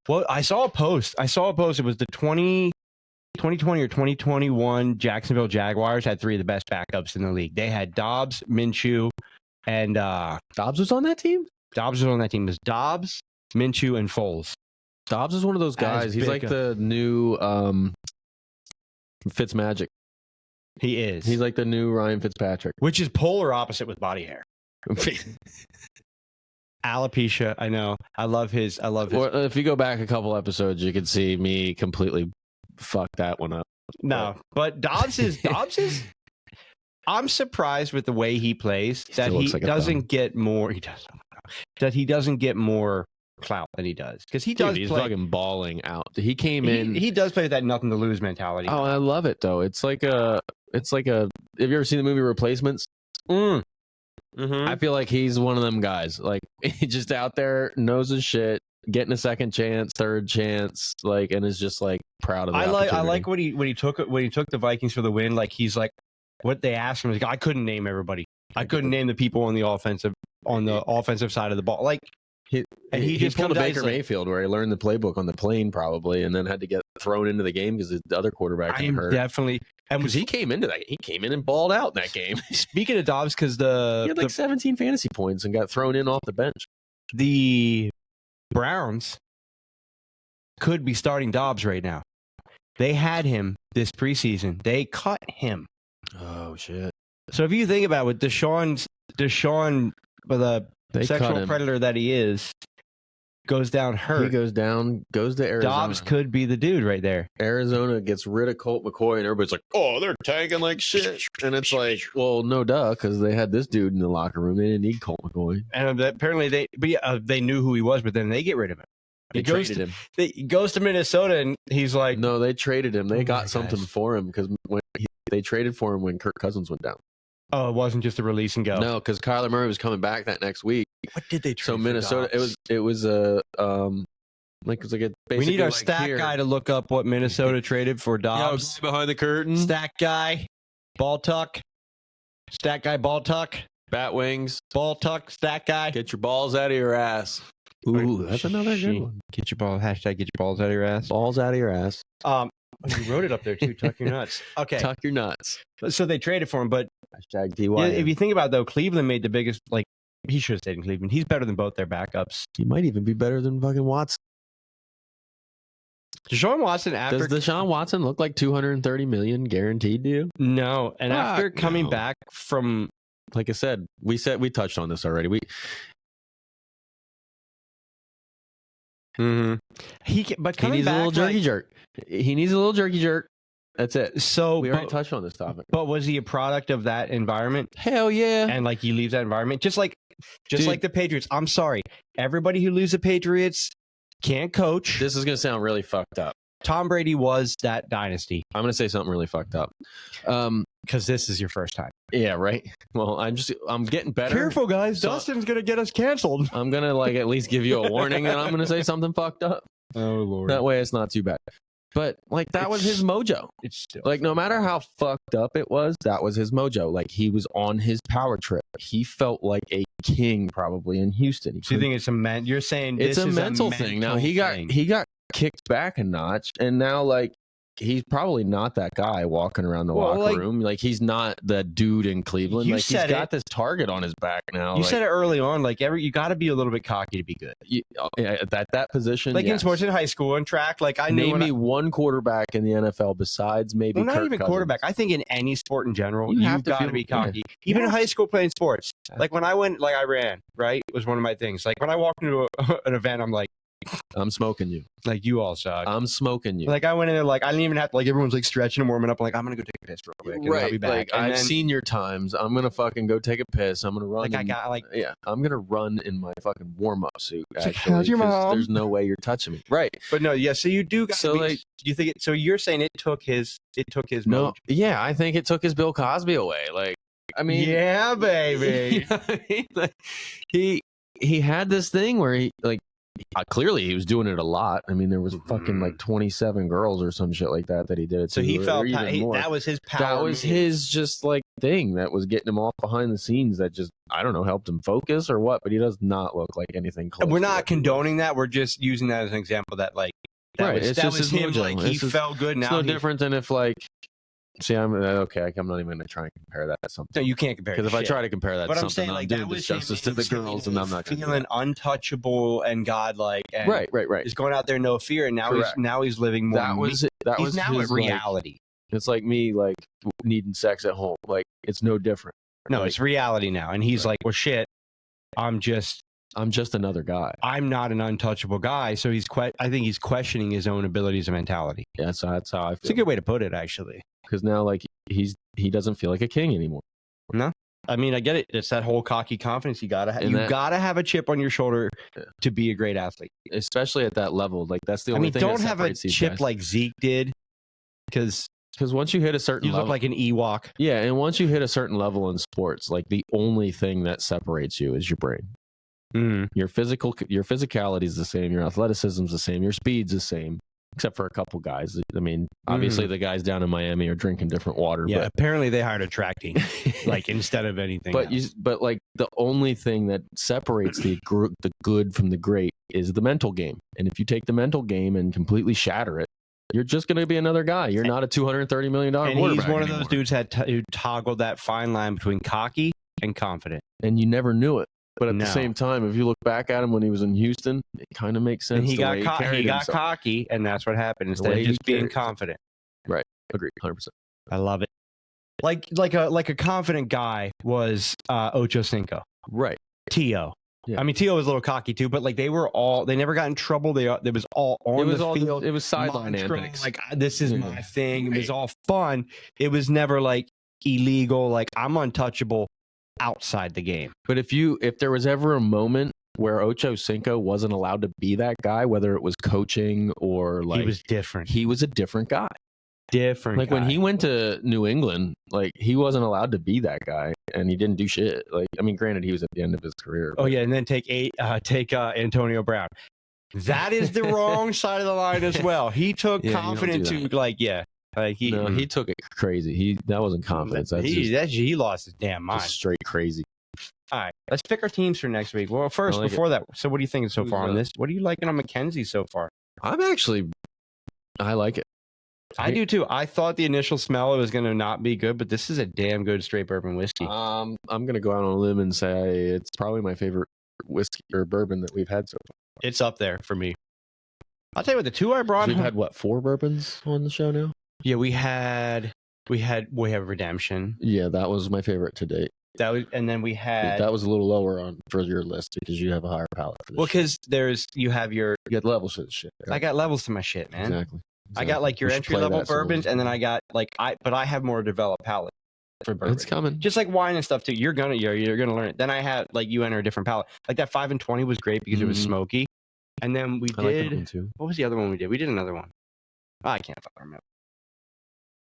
Speaker 1: Well, I saw a post. It was the 2020 or 2021 Jacksonville Jaguars had three of the best backups in the league. They had Dobbs, Minshew, and
Speaker 2: Dobbs was on that team.
Speaker 1: Dobbs was on that team. It was Dobbs, Minshew, and Foles.
Speaker 2: Dobbs is one of those guys. He's like the new Fitzmagic.
Speaker 1: He is.
Speaker 2: He's like the new Ryan Fitzpatrick,
Speaker 1: which is polar opposite with body hair. Alopecia. I know. I love his.
Speaker 2: Or if you go back a couple episodes, you can see me completely fuck that one up.
Speaker 1: No, but Dobbs is. I'm surprised with the way he plays that he doesn't get more. He does. That he doesn't get more clout than he does, because he does.
Speaker 2: He's fucking balling out. He came in.
Speaker 1: He does play with that nothing to lose mentality.
Speaker 2: Oh, I love it though. It's like a. Have you ever seen the movie Replacements?
Speaker 1: Mm-hmm.
Speaker 2: I feel like he's one of them guys. Like, he just out there, knows his shit, getting a second chance, third chance, like, and is just like proud of the opportunity.
Speaker 1: I like when he took the Vikings for the win. Like, he's like, what they asked him is, I couldn't name everybody. I couldn't name the people on the offensive side of the ball. Like, he just
Speaker 2: pulled a Baker
Speaker 1: like,
Speaker 2: Mayfield where he learned the playbook on the plane probably, and then had to get thrown into the game because the other quarterback got hurt.
Speaker 1: Definitely. And
Speaker 2: he came into that, he came in and balled out in that game.
Speaker 1: Speaking of Dobbs, because
Speaker 2: he had like 17 fantasy points and got thrown in off the bench.
Speaker 1: The Browns could be starting Dobbs right now. They had him this preseason. They cut him.
Speaker 2: Oh shit!
Speaker 1: So if you think about it, with Deshaun, the sexual predator that he is, goes down hurt.
Speaker 2: He goes down, goes to Arizona.
Speaker 1: Dobbs could be the dude right there.
Speaker 2: Arizona gets rid of Colt McCoy, and everybody's like, "Oh, they're tanking like shit." And it's like, well, no duh, because they had this dude in the locker room. They didn't need Colt McCoy.
Speaker 1: And apparently they knew who he was, but then they get rid of him.
Speaker 2: They traded him.
Speaker 1: He goes to Minnesota, and he's like,
Speaker 2: no, they traded him. They got something for him because they traded for him when Kirk Cousins went down.
Speaker 1: Oh, it wasn't just a release and go.
Speaker 2: No, because Kyler Murray was coming back that next week.
Speaker 1: What did they trade?
Speaker 2: So Minnesota, it was a
Speaker 1: we need our stat guy to look up what Minnesota traded for Dobbs.
Speaker 2: Behind the curtain.
Speaker 1: Stat guy, ball tuck. Stat guy, ball tuck.
Speaker 2: Bat wings,
Speaker 1: ball tuck. Stat guy.
Speaker 2: Get your balls out of your ass. Ooh, that's another good one.
Speaker 1: Get your balls out of your ass.
Speaker 2: Balls out of your ass.
Speaker 1: You wrote it up there too. Tuck your nuts. Okay.
Speaker 2: Tuck your nuts.
Speaker 1: So they traded for him, but
Speaker 2: #TY.
Speaker 1: If you think about it, though, Cleveland made the biggest. Like, he should have stayed in Cleveland. He's better than both their backups.
Speaker 2: He might even be better than fucking Watson.
Speaker 1: Deshaun Watson
Speaker 2: Does Deshaun Watson look like $230 million guaranteed to you?
Speaker 1: No, and after coming back from,
Speaker 2: like I said, we touched on this already.
Speaker 1: He needs
Speaker 2: a little jerky jerk. He needs a little jerky jerk. That's it.
Speaker 1: So
Speaker 2: we already touched on this topic.
Speaker 1: But was he a product of that environment?
Speaker 2: Hell yeah.
Speaker 1: And like he leaves that environment, just like the Patriots. I'm sorry, everybody who leaves the Patriots can't coach.
Speaker 2: This is gonna sound really fucked up.
Speaker 1: Tom Brady was that dynasty.
Speaker 2: I'm gonna say something really fucked up.
Speaker 1: Because this is your first time.
Speaker 2: Yeah, right. Well, I'm getting better.
Speaker 1: Careful, guys. So Dustin's gonna get us canceled.
Speaker 2: I'm gonna at least give you a warning, and I'm gonna say something fucked up.
Speaker 1: Oh Lord.
Speaker 2: That way, it's not too bad. But that was his mojo.
Speaker 1: It's still
Speaker 2: no matter how fucked up it was, that was his mojo. Like, he was on his power trip. He felt like a king probably in Houston.
Speaker 1: So you think it's you're saying
Speaker 2: it's a mental thing. Now he got kicked back a notch, and now he's probably not that guy walking around the locker room. Like, he's not the dude in Cleveland. He's got this target on his back now.
Speaker 1: You said it early on. You got to be a little bit cocky to be good.
Speaker 2: At that position,
Speaker 1: in sports, in high school, and track.
Speaker 2: Name me one quarterback in the NFL besides maybe.
Speaker 1: Well, not
Speaker 2: Kirk
Speaker 1: even
Speaker 2: Cousins.
Speaker 1: Quarterback. I think in any sport in general, you've got to be cocky. Even in high school playing sports. Like when I went, I ran. Right, was one of my things. Like when I walked into an event, I'm like,
Speaker 2: I'm smoking you.
Speaker 1: Like, you all suck.
Speaker 2: I'm smoking you.
Speaker 1: Like, I went in there, like, I didn't even have to, like, everyone's, like, stretching and warming up. I'm like, I'm going to go take a piss real quick, and then I'll be back.
Speaker 2: Like,
Speaker 1: and
Speaker 2: I've
Speaker 1: then,
Speaker 2: seen your times. I'm going to fucking go take a piss. I'm going to run.
Speaker 1: like, I got, like,
Speaker 2: yeah, I'm going to run in my fucking warm-up suit,
Speaker 1: like,
Speaker 2: actually.
Speaker 1: how's your
Speaker 2: 'cause
Speaker 1: mom?
Speaker 2: There's no way you're touching me. Right.
Speaker 1: But no, yeah, so you do got
Speaker 2: So,
Speaker 1: be,
Speaker 2: like,
Speaker 1: you think it, so you're saying it took his
Speaker 2: no,
Speaker 1: mojo.
Speaker 2: yeah, I think it took his Bill Cosby away. Like, I mean,
Speaker 1: Yeah, baby.
Speaker 2: You know what I mean? Like, he had this thing where he, like, clearly he was doing it a lot. I mean, there was fucking like 27 girls or some shit like that he did it to.
Speaker 1: So he felt
Speaker 2: more.
Speaker 1: that was his power.
Speaker 2: That was his just like thing that was getting him off behind the scenes. That just, I don't know, helped him focus or what. But he does not look like anything close.
Speaker 1: We're not condoning that. We're just using that as an example that, like, that
Speaker 2: right.
Speaker 1: was, that was him. Like, he felt good. Now
Speaker 2: it's no different than if, like, see, I'm okay. I'm not even going to try and compare that to something.
Speaker 1: No, you can't compare.
Speaker 2: Because if I try to compare that,
Speaker 1: but
Speaker 2: to
Speaker 1: I'm
Speaker 2: something,
Speaker 1: saying, like,
Speaker 2: I'm
Speaker 1: that
Speaker 2: doing
Speaker 1: was
Speaker 2: justice to the girls, and I'm not gonna
Speaker 1: feeling untouchable and godlike. And
Speaker 2: right.
Speaker 1: He's going out there no fear, and now he's living more.
Speaker 2: That was
Speaker 1: he's now
Speaker 2: his,
Speaker 1: at reality.
Speaker 2: Like, it's like me, like, needing sex at home. Like, it's no different.
Speaker 1: No,
Speaker 2: like,
Speaker 1: it's reality now, and he's like, well, shit. I'm just
Speaker 2: another guy.
Speaker 1: I'm not an untouchable guy. So I think he's questioning his own abilities and mentality.
Speaker 2: Yeah, that's how I feel.
Speaker 1: It's a good way to put it, actually.
Speaker 2: Because now, like, he doesn't feel like a king anymore.
Speaker 1: No, I mean, I get it. It's that whole cocky confidence you gotta have a chip on your shoulder to be a great athlete,
Speaker 2: especially at that level. Like, that's the only thing.
Speaker 1: Don't have a chip like Zeke did, because
Speaker 2: once you hit a certain level,
Speaker 1: you look like an Ewok.
Speaker 2: Yeah, and once you hit a certain level in sports, like, the only thing that separates you is your brain.
Speaker 1: Mm.
Speaker 2: Your physicality is the same. Your athleticism is the same. Your speed's the same. Except for a couple guys. I mean, obviously the guys down in Miami are drinking different water.
Speaker 1: Yeah,
Speaker 2: but
Speaker 1: apparently they hired a track team, like, instead of anything.
Speaker 2: But like, the only thing that separates the good from the great is the mental game. And if you take the mental game and completely shatter it, you're just going to be another guy. You're not a $230 million quarterback.
Speaker 1: And he's one of
Speaker 2: anymore.
Speaker 1: those dudes who toggled that fine line between cocky and confident.
Speaker 2: And you never knew it. But at the same time, if you look back at him when he was in Houston, it kind of makes sense.
Speaker 1: And he got
Speaker 2: himself.
Speaker 1: cocky, and that's what happened. Instead of just being confident.
Speaker 2: Right. Agreed. 100%.
Speaker 1: I love it. Like a confident guy was Ocho Cinco.
Speaker 2: Right.
Speaker 1: Tio.
Speaker 2: Yeah.
Speaker 1: I mean, Tio was a little cocky too, but, like, they never got in trouble. It was all on the field.
Speaker 2: It was sideline antics.
Speaker 1: Like, this is my thing. It was all fun. It was never, like, illegal. Like, I'm untouchable outside the game.
Speaker 2: But if there was ever a moment where Ocho Cinco wasn't allowed to be that guy, whether it was coaching or, like,
Speaker 1: he was different.
Speaker 2: He was a different guy.
Speaker 1: Like,
Speaker 2: when he went to New England, like, he wasn't allowed to be that guy, and he didn't do shit. Like, I mean, granted, he was at the end of his career.
Speaker 1: Oh yeah, and then take Antonio Brown. That is the wrong side of the line as well. He took confidence to, like, he
Speaker 2: took it crazy. That wasn't confidence.
Speaker 1: He lost his damn mind.
Speaker 2: Straight crazy.
Speaker 1: All right, let's pick our teams for next week. Well, first, before that, so what are you thinking so far on this? What are you liking on McKenzie so far?
Speaker 2: I like it.
Speaker 1: I do too. I thought the initial smell was going to not be good, but this is a damn good straight bourbon whiskey.
Speaker 2: I'm going to go out on a limb and say it's probably my favorite whiskey or bourbon that we've had so far.
Speaker 1: It's up there for me. I'll tell you what, the two I brought.
Speaker 2: We've had 4 bourbons on the show now.
Speaker 1: Yeah, we have Redemption.
Speaker 2: Yeah, that was my favorite to date.
Speaker 1: And then we had
Speaker 2: that was a little lower for your list because you have a higher palate. For this
Speaker 1: well, because you get
Speaker 2: levels to the shit.
Speaker 1: Right? I got levels to my shit, man.
Speaker 2: Exactly.
Speaker 1: I got, like, your entry level bourbons, and then I got, like, but I have more developed palate for bourbon.
Speaker 2: It's coming.
Speaker 1: Just like wine and stuff too. You're gonna learn it. Then I had, like, you enter a different palate. Like that 5 and 20 was great because it was smoky. And then we did. Like too. What was the other one we did? We did another one. Oh, I can't fucking remember.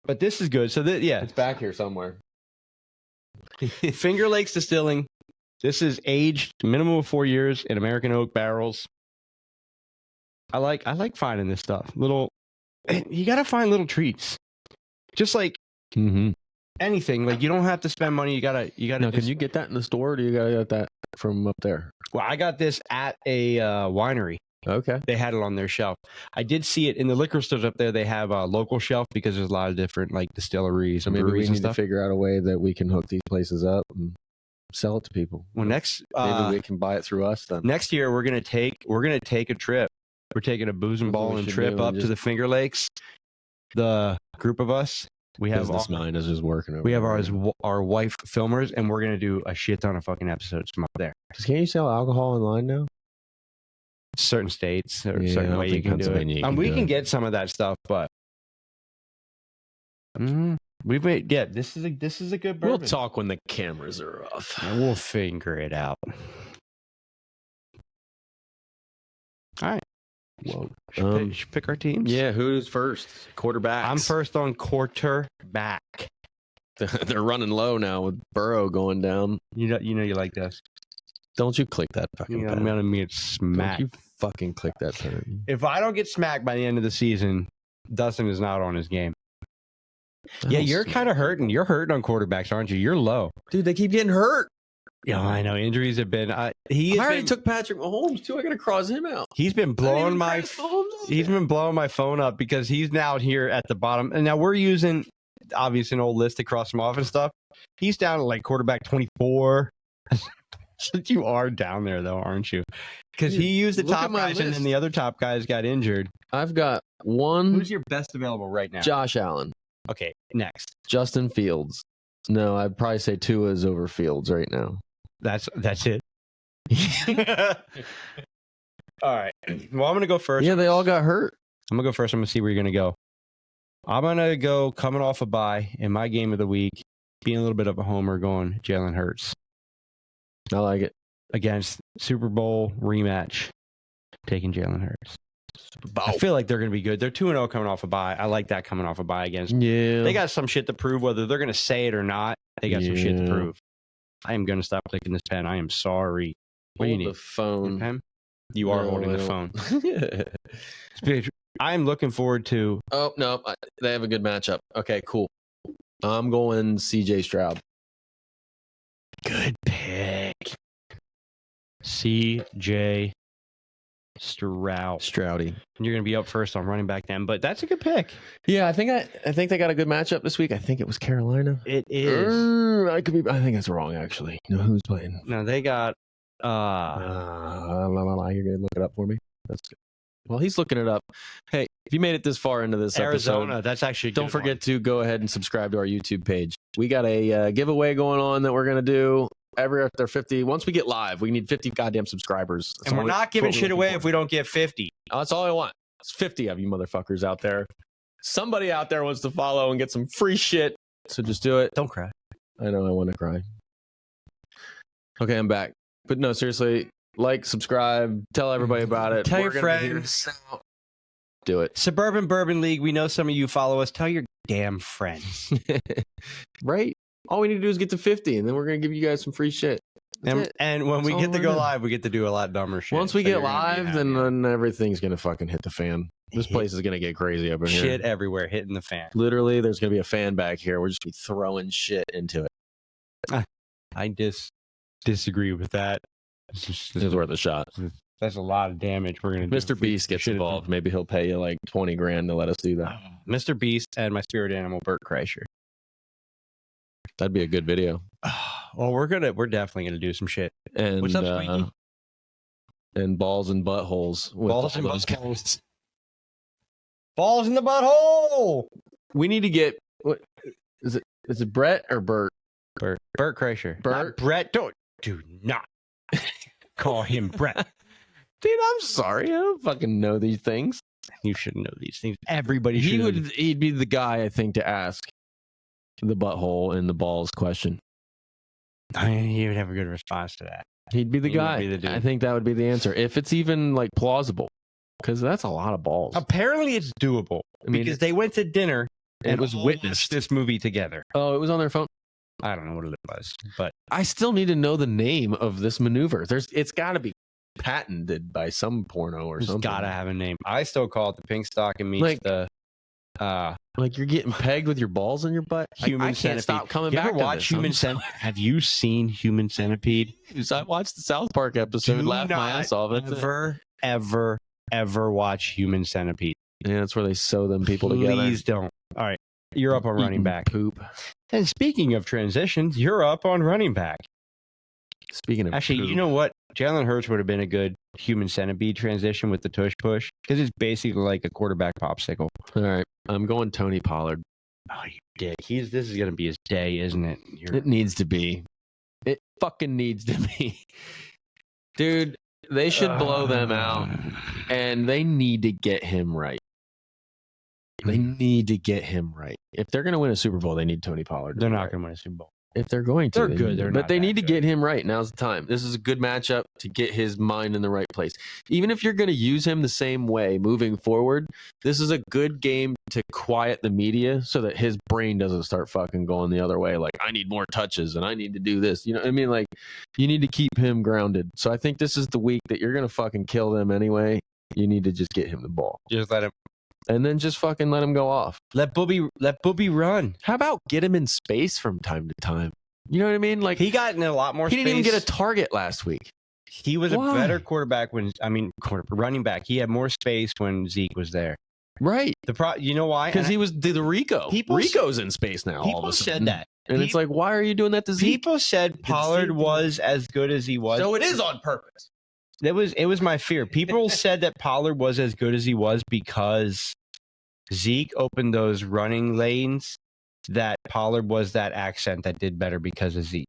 Speaker 1: But this is good. So
Speaker 2: it's back here somewhere.
Speaker 1: Finger Lakes Distilling. This is aged minimum of 4 years in American oak barrels. I like finding this stuff. You got to find little treats. Just like anything. Like, you don't have to spend money. You gotta.
Speaker 2: Now, can you get that in the store? Or do you gotta get that from up there?
Speaker 1: Well, I got this at a winery.
Speaker 2: Okay.
Speaker 1: They had it on their shelf. I did see it in the liquor stores up there. They have a local shelf because there's a lot of different, like, distilleries and breweries and stuff.
Speaker 2: We need to figure out a way that we can hook these places up and sell it to people.
Speaker 1: Well,
Speaker 2: maybe they can buy it through us then.
Speaker 1: Next year we're gonna take a trip. We're taking a booze and balling trip up to the Finger Lakes. The group of us. We have
Speaker 2: business mind is just working over.
Speaker 1: We have our wife filmers, and we're gonna do a shit ton of fucking episodes from up there.
Speaker 2: Can't you sell alcohol online now?
Speaker 1: certain states or
Speaker 2: Yeah, I
Speaker 1: certain
Speaker 2: don't
Speaker 1: way you
Speaker 2: think
Speaker 1: can do it.
Speaker 2: Pennsylvania you can
Speaker 1: We
Speaker 2: do
Speaker 1: can
Speaker 2: it.
Speaker 1: get some of that stuff, but we've made. Yeah, this is a good bourbon.
Speaker 2: We'll talk when the cameras are off.
Speaker 1: And we'll figure it out. All right.
Speaker 2: Whoa.
Speaker 1: Should pick our teams.
Speaker 2: Yeah, who's first? Quarterbacks.
Speaker 1: I'm first on quarterback.
Speaker 2: They're running low now with Burrow going down.
Speaker 1: You know you like this.
Speaker 2: Don't you click that fucking pen.
Speaker 1: I'm gonna get smacked.
Speaker 2: Don't you fucking click that pen.
Speaker 1: If I don't get smacked by the end of the season, Dustin is not on his game. Yeah, you're kind of hurting. You're hurting on quarterbacks, aren't you? You're low.
Speaker 2: Dude, they keep getting hurt.
Speaker 1: Yeah, I know. Injuries have been.
Speaker 2: I already took Patrick Mahomes too. I gotta cross him out.
Speaker 1: He's been blowing my. He's been blowing my phone up because he's now here at the bottom, and now we're using obviously an old list to cross him off and stuff. He's down at like quarterback 24. You are down there though, aren't you? Because he used the top guys, and then the other top guys got injured.
Speaker 2: I've got one.
Speaker 1: Who's your best available right now?
Speaker 2: Josh Allen.
Speaker 1: Okay, next.
Speaker 2: Justin Fields. No, I'd probably say Tua is over Fields right now.
Speaker 1: That's it. All right. Well, I'm gonna go first.
Speaker 2: Yeah, they all got hurt.
Speaker 1: I'm gonna go first. I'm gonna see where you're gonna go. I'm gonna go coming off a bye in my game of the week, being a little bit of a homer, going Jalen Hurts.
Speaker 2: I like it.
Speaker 1: Against Super Bowl rematch, taking Jalen Hurts. I feel like they're going to be good. They're 2-0 coming off a bye. I like that coming off a bye against.
Speaker 2: Yeah.
Speaker 1: They got some shit to prove, whether they're going to say it or not. They got some shit to prove. I am going to stop clicking this pen. I am sorry. What do you need?
Speaker 2: The phone.
Speaker 1: Pen? You are holding the phone. I am looking forward to.
Speaker 2: Oh, no. They have a good matchup. Okay, cool. I'm going CJ Stroud.
Speaker 1: Good pick. CJ Stroud.
Speaker 2: Stroudy.
Speaker 1: And you're going to be up first on running back then, but that's a good pick.
Speaker 2: Yeah, I think they got a good matchup this week. I think it was Carolina.
Speaker 1: It is.
Speaker 2: I think that's wrong, actually. You know who's playing?
Speaker 1: No, they got.
Speaker 2: You're going to look it up for me? That's good. Well, he's looking it up. Hey, if you made it this far into this
Speaker 1: Arizona,
Speaker 2: episode,
Speaker 1: that's actually a
Speaker 2: don't forget to go ahead and subscribe to our YouTube page. We got a giveaway going on that we're going to do after 50. Once we get live, we need 50 goddamn subscribers.
Speaker 1: And we're not giving shit away if we don't get 50.
Speaker 2: Oh, that's all I want. It's 50 of you motherfuckers out there. Somebody out there wants to follow and get some free shit. So just do it.
Speaker 1: Don't cry.
Speaker 2: I know I want to cry. Okay, I'm back. But no, seriously, like, subscribe, tell everybody about it.
Speaker 1: Tell your friends.
Speaker 2: Do it.
Speaker 1: Suburban Bourbon League. We know some of you follow us. Tell your damn friends.
Speaker 2: Right? All we need to do is get to 50, and then we're going to give you guys some free shit.
Speaker 1: And when we get to go live, we get to do a lot dumber shit.
Speaker 2: Once we get live, then everything's going to fucking hit the fan. This place is going to get crazy up in here.
Speaker 1: Shit everywhere, hitting the fan.
Speaker 2: Literally, there's going to be a fan back here. We're just be throwing shit into it.
Speaker 1: I disagree with that.
Speaker 2: It's worth a shot.
Speaker 1: That's a lot of damage we're going to do.
Speaker 2: Mr. Beast gets involved. Maybe he'll pay you like 20 grand to let us do that.
Speaker 1: Mr. Beast and my spirit animal, Bert Kreischer.
Speaker 2: That'd be a good video.
Speaker 1: Well, we're definitely gonna do some shit.
Speaker 2: And
Speaker 1: what's up, Squeaky?
Speaker 2: And balls and buttholes.
Speaker 1: Balls and buttholes. Balls in the butthole.
Speaker 2: We need to get. What is it? Is it Brett or Bert?
Speaker 1: Bert Kreischer.
Speaker 2: Bert.
Speaker 1: Brett. Do not call him Brett.
Speaker 2: Dude, I'm sorry. I don't fucking know these things.
Speaker 1: You should know these things. Everybody should.
Speaker 2: He'd be the guy, I think, to ask the butthole and the balls question.
Speaker 1: He would have a good response to that.
Speaker 2: He'd be the guy. I think that would be the answer. If it's even like plausible, because that's a lot of balls.
Speaker 1: Apparently it's doable. Because they went to dinner and
Speaker 2: it was witnessed
Speaker 1: this movie together.
Speaker 2: Oh, it was on their phone?
Speaker 1: I don't know what it was, but
Speaker 2: I still need to know the name of this maneuver. It's got to be patented by some porno or something.
Speaker 1: It's got to have a name. I still call it the pink stocking meets
Speaker 2: like you're getting pegged with your balls in your butt.
Speaker 1: Human Centipede.
Speaker 2: Can't stop coming
Speaker 1: you
Speaker 2: back
Speaker 1: ever
Speaker 2: to
Speaker 1: watch
Speaker 2: this.
Speaker 1: Human Centipede? Have you seen Human Centipede?
Speaker 2: I watched the South Park episode, laughed my ass off.
Speaker 1: Ever watch Human Centipede?
Speaker 2: Yeah, that's where they sew them people together.
Speaker 1: Please don't. All right, you're up on running back.
Speaker 2: Poop.
Speaker 1: And speaking of transitions, you're up on running back.
Speaker 2: Speaking of
Speaker 1: actually,
Speaker 2: poop.
Speaker 1: You know what? Jalen Hurts would have been a good Human Centipede transition with the tush push because it's basically like a quarterback popsicle.
Speaker 2: All right, I'm going Tony Pollard.
Speaker 1: Oh, you dick! This is gonna be his day, isn't it?
Speaker 2: It needs to be. It fucking needs to be, dude. They should blow them out, and they need to get him right. They need to get him right. If they're going to win a Super Bowl, they need Tony Pollard.
Speaker 1: They're not going to win a Super Bowl.
Speaker 2: If they're going to,
Speaker 1: they're good.
Speaker 2: But they need to get him right. Now's the time. This is a good matchup to get his mind in the right place. Even if you're going to use him the same way moving forward, this is a good game to quiet the media so that his brain doesn't start fucking going the other way. Like, I need more touches and I need to do this. You know what I mean? Like, you need to keep him grounded. So I think this is the week that you're going to fucking kill them anyway. You need to just get him the ball.
Speaker 1: Just let him.
Speaker 2: And then just fucking let him go off.
Speaker 1: Let Booby run.
Speaker 2: How about get him in space from time to time? You know what I mean? Like,
Speaker 1: he got in a lot more space.
Speaker 2: He didn't even get a target last week.
Speaker 1: He was a better quarterback running back. He had more space when Zeke was there.
Speaker 2: Right.
Speaker 1: You know why?
Speaker 2: Because he was the Rico. Rico's in space now. All of a sudden.
Speaker 1: Said that.
Speaker 2: And it's like, why are you doing that to Zeke?
Speaker 1: People said Pollard was as good as he was.
Speaker 2: So it is on purpose.
Speaker 1: It was my fear. People said that Pollard was as good as he was because Zeke opened those running lanes, that Pollard was that accent that did better because of Zeke.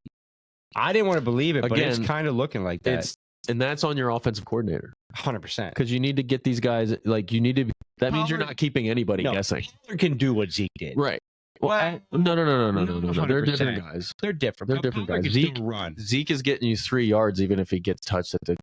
Speaker 1: I didn't want to believe it, but it's kind of looking like that.
Speaker 2: And that's on your offensive coordinator.
Speaker 1: 100%.
Speaker 2: Because you need to get these guys, like, that Pollard, means you're not keeping anybody guessing.
Speaker 1: Pollard can do what Zeke did.
Speaker 2: Right. Well, no. They're different guys.
Speaker 1: They're different.
Speaker 2: They're different guys. Zeke is getting you 3 yards even if he gets touched at the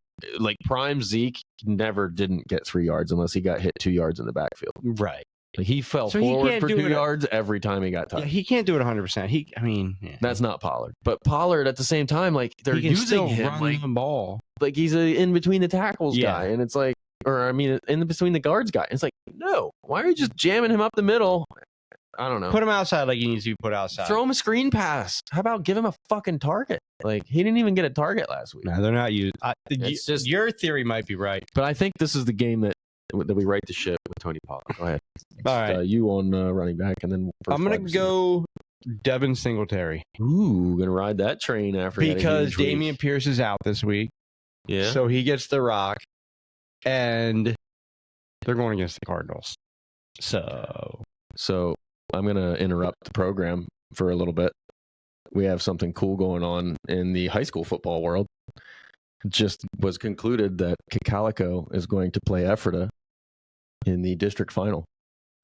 Speaker 2: prime Zeke didn't get 3 yards unless he got hit 2 yards in the backfield.
Speaker 1: Right.
Speaker 2: Like, he fell forward for 2 yards every time he got touched.
Speaker 1: Yeah, he can't do it 100%.
Speaker 2: That's not Pollard. But Pollard at the same time, like, they're using him
Speaker 1: run the ball.
Speaker 2: Like he's a in between the tackles guy, and it's like, in between the guards guy. It's like, no, why are you just jamming him up the middle? I don't know.
Speaker 1: Put him outside like he needs to be put outside.
Speaker 2: Throw him a screen pass. How about give him a fucking target? Like, he didn't even get a target last week.
Speaker 1: No, they're not used. Your theory might be right,
Speaker 2: but I think this is the game that we write the shit with Tony Pollard. Go ahead.
Speaker 1: All right,
Speaker 2: you on running back, and then
Speaker 1: I'm gonna go Devin Singletary.
Speaker 2: Ooh, gonna ride that train
Speaker 1: because Damian Pierce is out this week.
Speaker 2: Yeah,
Speaker 1: so he gets the rock, and they're going against the Cardinals. So I'm gonna interrupt the program for a little bit. We have something cool going on in the high school football world. It just was concluded that Calico is going to play Ephrata in the district final.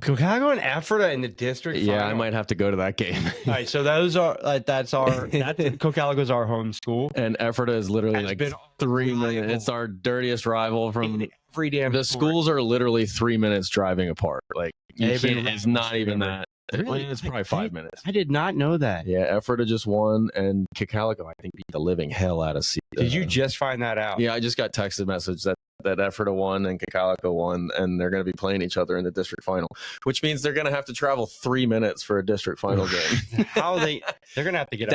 Speaker 1: Calico and Ephrata in the district final?
Speaker 2: Yeah, I might have to go to that game.
Speaker 1: All right, so those are Calico's our home school,
Speaker 2: and Ephrata is literally 3 minutes. It's our dirtiest rival from
Speaker 1: every damn.
Speaker 2: The schools are literally 3 minutes driving apart. Like, it's not even that.
Speaker 1: Really?
Speaker 2: It's probably 5 minutes.
Speaker 1: I did not know that.
Speaker 2: Yeah, Ephrata just won, and Calico, I think, beat the living hell out of
Speaker 1: Did you just find that out?
Speaker 2: Yeah, I just got texted message that Ephrata won and Calico won, and they're going to be playing each other in the district final, which means they're going to have to travel 3 minutes for a district final game.
Speaker 1: They're going to have to get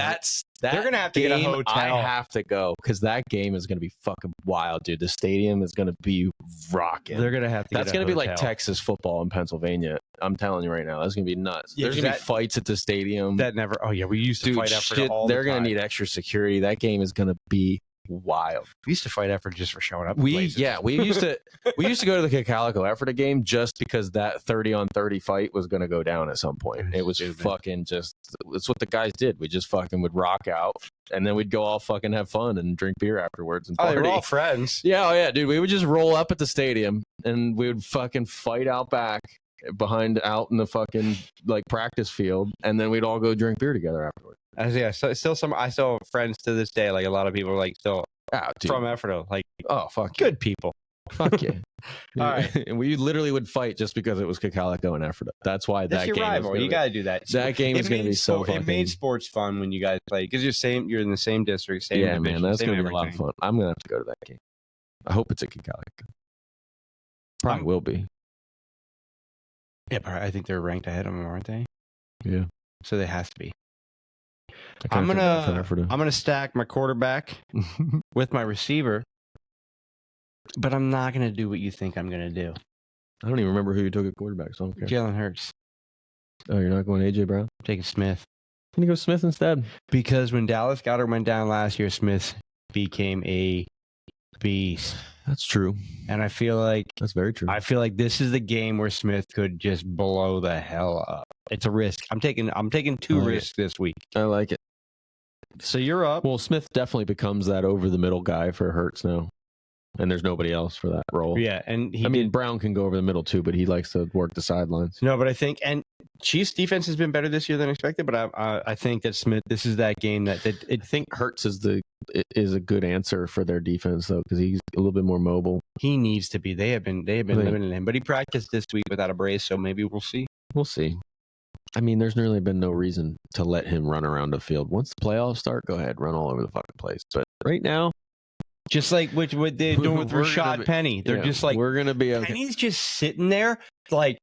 Speaker 2: they're going to have to get a hotel. I have to go because that game is going to be fucking wild, dude. The stadium is going to be rocking.
Speaker 1: They're going to have to.
Speaker 2: That's going to be like Texas football in Pennsylvania. I'm telling you right now, that's going to be nuts.
Speaker 1: Yeah,
Speaker 2: there's going to be fights at the stadium.
Speaker 1: That never. Oh yeah, we used to fight Ephrata all the time.
Speaker 2: They're going to need extra security. That game is going to be wild.
Speaker 1: We used to fight Ephrata just for showing up.
Speaker 2: We used to go to the Calico Ephrata game just because that 30-on-30 fight was going to go down at some point. It was fucking just. It's what the guys did. We just fucking would rock out, and then we'd go all fucking have fun and drink beer afterwards and party.
Speaker 1: They were all friends.
Speaker 2: Yeah, dude. We would just roll up at the stadium and we would fucking fight out back out in the fucking practice field, and then we'd all go drink beer together afterwards.
Speaker 1: I still have friends to this day. Like, a lot of people from Ephrata. Like,
Speaker 2: oh fuck,
Speaker 1: good people.
Speaker 2: Fuck yeah.
Speaker 1: All right.
Speaker 2: And we literally would fight just because it was Calico and Ephrata. That's why
Speaker 1: that's your rival. You got to do that.
Speaker 2: That game is going to be so fun.
Speaker 1: It made sports fun when you guys play because you're in the same district, same
Speaker 2: division,
Speaker 1: man.
Speaker 2: That's going to be a lot of fun. I'm going to have to go to that game. I hope it's at Calico. Probably will be.
Speaker 1: Yeah, but I think they're ranked ahead of them, aren't they?
Speaker 2: Yeah.
Speaker 1: So they has to be. I'm gonna stack my quarterback with my receiver, but I'm not gonna do what you think I'm gonna do.
Speaker 2: I don't even remember who you took at quarterback, so I don't care.
Speaker 1: Jalen Hurts.
Speaker 2: Oh, you're not going AJ Brown?
Speaker 1: I'm taking Smith.
Speaker 2: Can you go Smith instead?
Speaker 1: Because when Dallas Goedert went down last year, Smith became a beast.
Speaker 2: That's true.
Speaker 1: And I feel like
Speaker 2: that's very true.
Speaker 1: I feel like this is the game where Smith could just blow the hell up. It's a risk. I'm taking two risks this week.
Speaker 2: I like it.
Speaker 1: So you're up.
Speaker 2: Well, Smith definitely becomes that over the middle guy for Hurts now. and there's nobody else for that role.
Speaker 1: Yeah, and
Speaker 2: Brown can go over the middle too, but he likes to work the sidelines.
Speaker 1: No, but I think and Chiefs defense has been better this year than expected. But I think that Smith, this is that game that
Speaker 2: I think Hurts is a good answer for their defense though, because he's a little bit more mobile.
Speaker 1: He needs to be. They have been limiting him, but he practiced this week without a brace, so maybe we'll see.
Speaker 2: We'll see. I mean, there's really been no reason to let him run around the field. Once the playoffs start, go ahead, run all over the fucking place. But right now,
Speaker 1: just like what they're doing with Rashad Penny, they're just like,
Speaker 2: we're gonna be okay.
Speaker 1: Penny's just sitting there, like,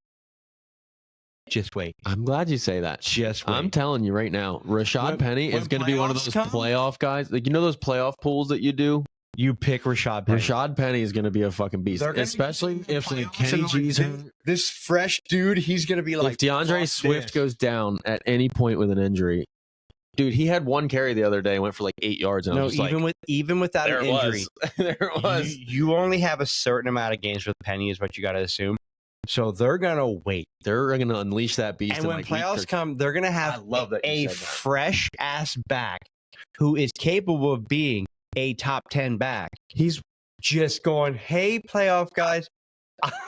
Speaker 1: just wait.
Speaker 2: I'm glad you say that.
Speaker 1: Just wait.
Speaker 2: I'm telling you right now, Rashad Penny is going to be one of those playoff guys. Like, you know those playoff pools that you do?
Speaker 1: You pick Rashad Penny.
Speaker 2: Rashad Penny is going to be a fucking beast, especially if like Kenny G's
Speaker 1: this fresh dude. He's going to be like,
Speaker 2: if DeAndre Swift goes down at any point with an injury. Dude, he had one carry the other day, went for like 8 yards. And
Speaker 1: no, even without an injury,
Speaker 2: there it was.
Speaker 1: You only have a certain amount of games with Penny, is what you got to assume. So they're gonna wait.
Speaker 2: They're gonna unleash that beast.
Speaker 1: And when playoffs come, they're gonna have a fresh ass back who is capable of being a top 10 back. He's just going, hey, playoff guys,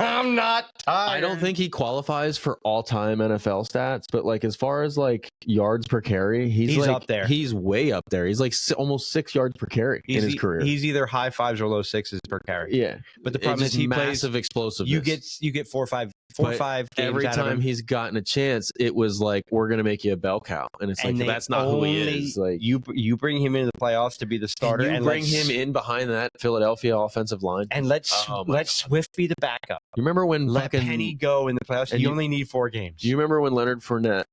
Speaker 1: I'm not tired.
Speaker 2: I don't think he qualifies for all-time NFL stats, but like as far as like yards per carry, he's like,
Speaker 1: up there.
Speaker 2: He's way up there. He's like almost 6 yards per carry in his career.
Speaker 1: He's either high fives or low sixes per carry.
Speaker 2: Yeah,
Speaker 1: but the problem is he
Speaker 2: massive
Speaker 1: plays
Speaker 2: explosiveness.
Speaker 1: You get 4 or 5 games
Speaker 2: every time he's gotten a chance, it was like, we're gonna make you a bell cow, and it's like that's not who he is. Like
Speaker 1: you bring him into the playoffs to be the starter,
Speaker 2: and bring him in behind that Philadelphia offensive line,
Speaker 1: and let Swift be the backup.
Speaker 2: You remember when
Speaker 1: let Penny go in the playoffs? You only need 4 games.
Speaker 2: Do you remember when Leonard Fournette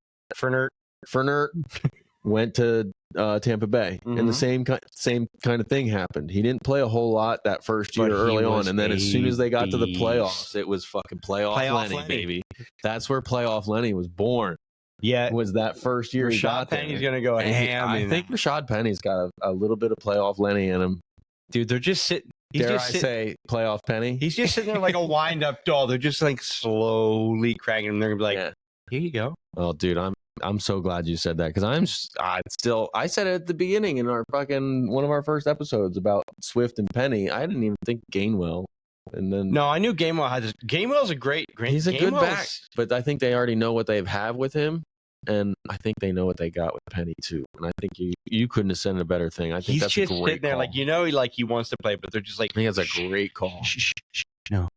Speaker 2: went to Tampa Bay, and the same kind of thing happened? He didn't play a whole lot that first year early on, and then as soon as they got to the playoffs, it was fucking playoff Lenny, baby. That's where playoff Lenny was born.
Speaker 1: Yeah,
Speaker 2: was that first year
Speaker 1: Rashad Penny's gonna go ham.
Speaker 2: I think Rashad Penny's got a little bit of playoff Lenny in him.
Speaker 1: Dude, they're just sitting.
Speaker 2: Say playoff Penny?
Speaker 1: He's just sitting there like a wind-up doll. They're just like slowly cracking him. They're gonna be like, here you go.
Speaker 2: Oh, dude, I'm so glad you said that, because I said it at the beginning in our fucking one of our first episodes about Swift and Penny. I didn't even think Gainwell, and then
Speaker 1: no, I knew Gainwell had this. Gainwell's a great.
Speaker 2: He's a good back, but I think they already know what they have with him, and I think they know what they got with Penny too. And I think you couldn't have said a better thing. I think
Speaker 1: he's
Speaker 2: that's
Speaker 1: just
Speaker 2: a great
Speaker 1: sitting there,
Speaker 2: call.
Speaker 1: like he wants to play, but they're just like,
Speaker 2: he has a great call.
Speaker 1: No,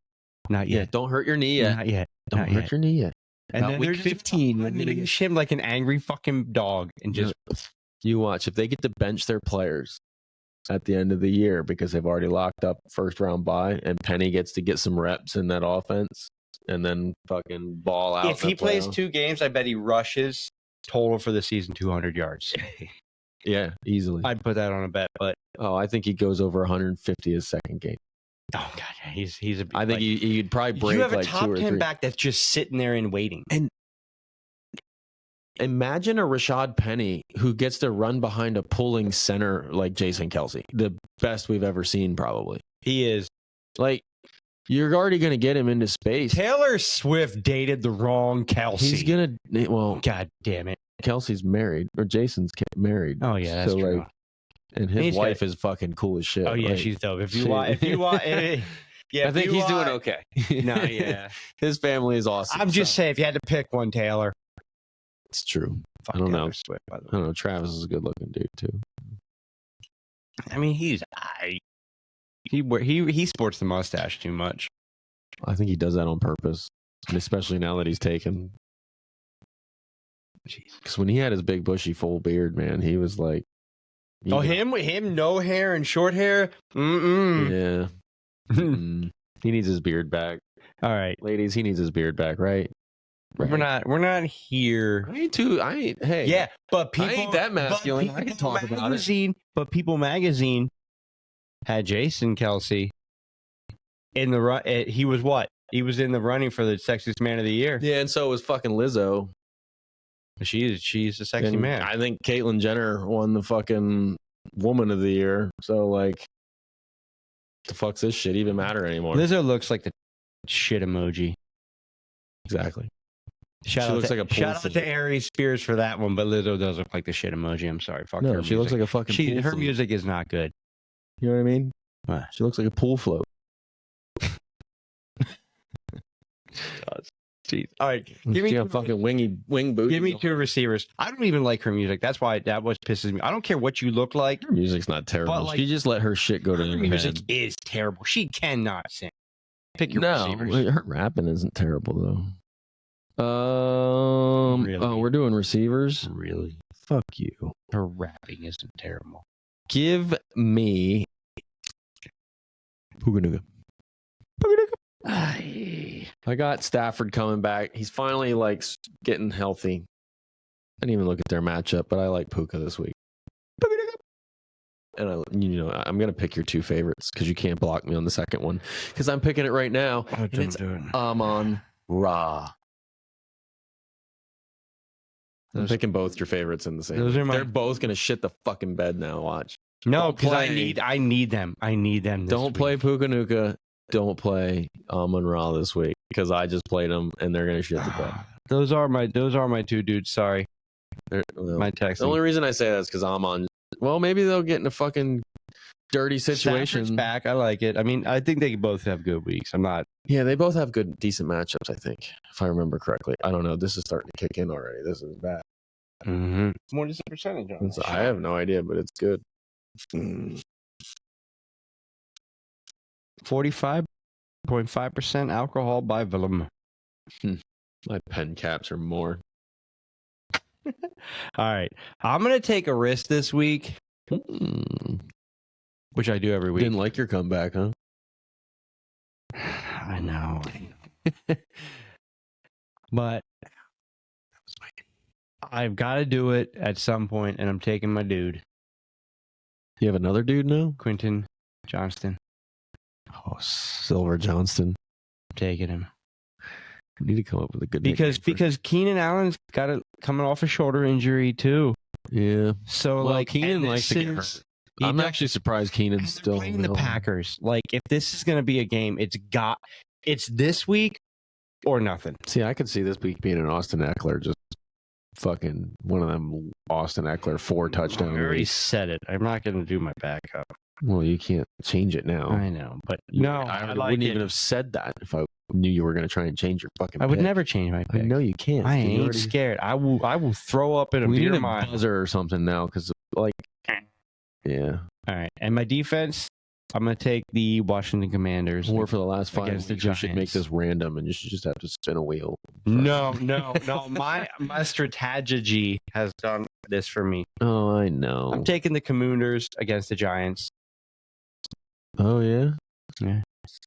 Speaker 1: not yet.
Speaker 2: Yeah, don't hurt your knee yet.
Speaker 1: Not yet.
Speaker 2: Don't hurt your knee yet.
Speaker 1: And
Speaker 2: then week 15,
Speaker 1: unleash him like an angry fucking dog, and just
Speaker 2: you watch if they get to bench their players at the end of the year because they've already locked up first round bye, and Penny gets to get some reps in that offense, and then fucking ball out.
Speaker 1: If he plays 2 games, I bet he rushes total for the season 200 yards.
Speaker 2: Yeah, easily.
Speaker 1: I'd put that on a bet, but
Speaker 2: I think he goes over 150 his second game.
Speaker 1: Oh god, he's a.
Speaker 2: I think he'd probably break.
Speaker 1: You have a
Speaker 2: like
Speaker 1: top
Speaker 2: 2 or
Speaker 1: 10
Speaker 2: 3
Speaker 1: back that's just sitting there and waiting.
Speaker 2: And imagine a Rashad Penny who gets to run behind a pulling center like Jason Kelce, the best we've ever seen, probably.
Speaker 1: He is.
Speaker 2: Like, you're already going to get him into space.
Speaker 1: Taylor Swift dated the wrong Kelce.
Speaker 2: He's gonna. Well,
Speaker 1: god damn it,
Speaker 2: Kelsey's married, or Jason's married.
Speaker 1: Oh yeah, that's true.
Speaker 2: Like, and his wife is fucking cool as shit.
Speaker 1: Oh yeah,
Speaker 2: like,
Speaker 1: she's dope. If you want, yeah,
Speaker 2: I think he's doing okay.
Speaker 1: No, yeah,
Speaker 2: his family is awesome.
Speaker 1: I'm just saying, if you had to pick one, Taylor.
Speaker 2: It's true. I don't know. Swift, by the way. I don't know. Travis is a good looking dude too.
Speaker 1: I mean, he sports the mustache too much.
Speaker 2: I think he does that on purpose, especially now that he's taken. Because when he had his big bushy full beard, man, he was like.
Speaker 1: Him, no hair and short hair.
Speaker 2: Yeah. He needs his beard back.
Speaker 1: All right,
Speaker 2: ladies, he needs his beard back, right?
Speaker 1: We're not here.
Speaker 2: Hey,
Speaker 1: yeah, but people,
Speaker 2: I ain't that masculine. I can talk about it.
Speaker 1: But People Magazine had Jason Kelce in the run. He was what? He was in the running for the sexiest man of the year.
Speaker 2: Yeah, and so was fucking Lizzo.
Speaker 1: She's a sexy man.
Speaker 2: I think Caitlyn Jenner won the fucking woman of the year. So like, the fuck's this shit even matter anymore?
Speaker 1: Lizzo looks like the shit emoji.
Speaker 2: Exactly.
Speaker 1: Shout out to Aries Spears for that one, but Lizzo does look like the shit emoji. I'm sorry. Fuck her.
Speaker 2: She looks like a fucking.
Speaker 1: Her music is not good.
Speaker 2: You know what I mean? She looks like a pool float.
Speaker 1: Jeez. All right,
Speaker 2: Give me fucking wing boots.
Speaker 1: Give me 2 receivers. I don't even like her music. That's why that was pisses me. I don't care what you look like.
Speaker 2: Her music's not terrible.
Speaker 1: But, like,
Speaker 2: she just let her shit go to
Speaker 1: Her
Speaker 2: her
Speaker 1: music
Speaker 2: head.
Speaker 1: is terrible. She cannot sing. Pick your
Speaker 2: No,
Speaker 1: receivers.
Speaker 2: her rapping isn't terrible though.
Speaker 1: Really?
Speaker 2: Oh, we're doing receivers.
Speaker 1: Really?
Speaker 2: Fuck you.
Speaker 1: Her rapping isn't terrible.
Speaker 2: Give me Puganuga. I got Stafford coming back. He's finally like getting healthy. I didn't even look at their matchup, but I like Puka this week. And I'm gonna pick your 2 favorites because you can't block me on the second one because I'm picking it right now. And it's Amon Ra. I'm picking both your favorites in the same. They're both gonna shit the fucking bed now. Watch.
Speaker 1: No, because I need them. I need them.
Speaker 2: Don't play Puganuka. Don't play Amon Ra this week because I just played them and they're gonna shit the bed.
Speaker 1: Those are my 2 dudes. Sorry, my text.
Speaker 2: The only reason I say that is because Amon. Well, maybe they'll get in a fucking dirty situation.
Speaker 1: Stafford's back. I like it. I mean, I think they both have good weeks. I'm not.
Speaker 2: Yeah, they both have good, decent matchups. I think, if I remember correctly. I don't know. This is starting to kick in already. This is bad.
Speaker 1: Mm-hmm. What is the percentage on
Speaker 2: I have no idea, but it's good.
Speaker 1: 45.5% alcohol by volume.
Speaker 2: My pen caps are more.
Speaker 1: All right, I'm gonna take a risk this week, which I do every week.
Speaker 2: Didn't like your comeback, huh?
Speaker 1: I know. But I've got to do it at some point, and I'm taking my dude.
Speaker 2: You have another dude now?
Speaker 1: Quentin Johnston.
Speaker 2: Oh, Silver Johnston.
Speaker 1: I'm taking him.
Speaker 2: We need to come up with a good
Speaker 1: because Keenan Allen's coming off a shoulder injury too.
Speaker 2: Yeah.
Speaker 1: So
Speaker 2: like Keenan likes to get hurt. I'm actually surprised Keenan's still
Speaker 1: playing the Packers. Like if this is going to be a game, it's this week or nothing.
Speaker 2: See, I could see this week being an Austin Eckler, just fucking one of them Austin Eckler 4 touchdowns.
Speaker 1: I already said it. I'm not going to do my backup.
Speaker 2: Well, you can't change it now.
Speaker 1: I know, but no,
Speaker 2: I wouldn't even have said that if I knew you were going to try and change your fucking.
Speaker 1: I would
Speaker 2: pick.
Speaker 1: never change my pick.
Speaker 2: I know you can't.
Speaker 1: I ain't scared. I will throw up in a beer mile.
Speaker 2: Buzzer or something now because yeah.
Speaker 1: All right, and my defense, I'm going to take the Washington Commanders.
Speaker 2: Or for the last 5
Speaker 1: against
Speaker 2: weeks,
Speaker 1: the
Speaker 2: you should make this random, and you should just have to spin a wheel.
Speaker 1: No. My strategy has done this for me.
Speaker 2: Oh, I know.
Speaker 1: I'm taking the Commanders against the Giants.
Speaker 2: Oh yeah.
Speaker 1: Yeah.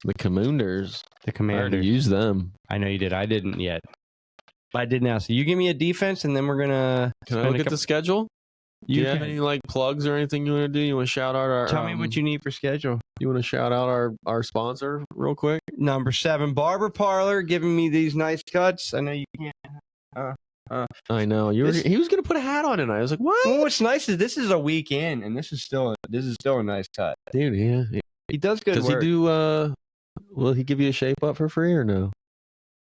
Speaker 2: The Commanders.
Speaker 1: The Commanders.
Speaker 2: I already used them.
Speaker 1: I know you did. I didn't yet. I did now. So you give me a defense, and then we're gonna.
Speaker 2: Can I look at the schedule? Do you have any like plugs or anything you want to do? You want to shout out our?
Speaker 1: Tell me what you need for schedule.
Speaker 2: You want to shout out our sponsor real quick?
Speaker 1: Number 7 Barber Parlor, giving me these nice cuts. I know you can't.
Speaker 2: I know he was going to put a hat on, and I was like, "What?"
Speaker 1: Well, what's nice is this is a weekend, and this is still a nice cut,
Speaker 2: dude. Yeah,
Speaker 1: he does good.
Speaker 2: Does
Speaker 1: work.
Speaker 2: he do? Will he give you a shape up for free or no?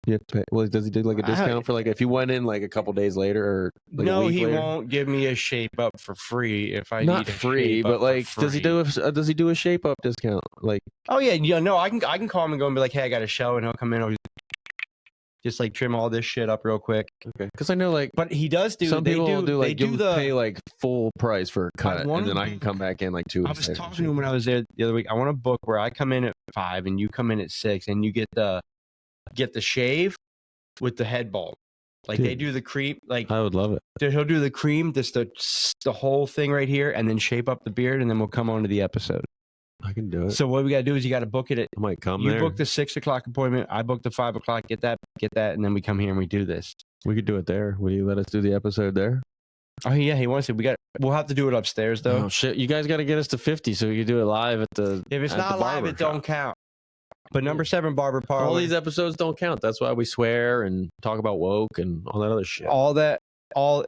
Speaker 2: You have to pay, well, does he do like a discount for like if you went in like a couple days later or like
Speaker 1: no?
Speaker 2: A week
Speaker 1: He
Speaker 2: later?
Speaker 1: Won't give me a shape up for free if I
Speaker 2: not
Speaker 1: need a
Speaker 2: free,
Speaker 1: shape
Speaker 2: but
Speaker 1: up
Speaker 2: like
Speaker 1: for
Speaker 2: does he do a shape up discount? Like
Speaker 1: oh yeah, no, I can call him and go and be like, hey, I got a show, and he'll come in. Just like trim all this shit up real quick.
Speaker 2: Okay, because I know like,
Speaker 1: but he does do.
Speaker 2: Some people do like pay like full price for a cut, and then I can come back in like 2 weeks.
Speaker 1: I was talking to him when I was there the other week. I want a book where I come in at 5 and you come in at 6, and you get the shave with the head bald. Like they do the cream. Like
Speaker 2: I would love it.
Speaker 1: He'll do the cream, just the whole thing right here, and then shape up the beard, and then we'll come on to the episode.
Speaker 2: I can do it.
Speaker 1: So what we gotta do is you gotta book it at.
Speaker 2: I might come
Speaker 1: you
Speaker 2: there.
Speaker 1: You book the 6 o'clock appointment. I book the 5 o'clock. Get that, and then we come here and we do this.
Speaker 2: We could do it there. Will you let us do the episode there?
Speaker 1: Oh yeah, he wants to. We'll have to do it upstairs though.
Speaker 2: Oh shit! You guys got to get us to 50 so we can do it live at the.
Speaker 1: If it's not live, it don't count. But number 7 Barber Parlor.
Speaker 2: All these episodes don't count. That's why we swear and talk about woke and all that other shit.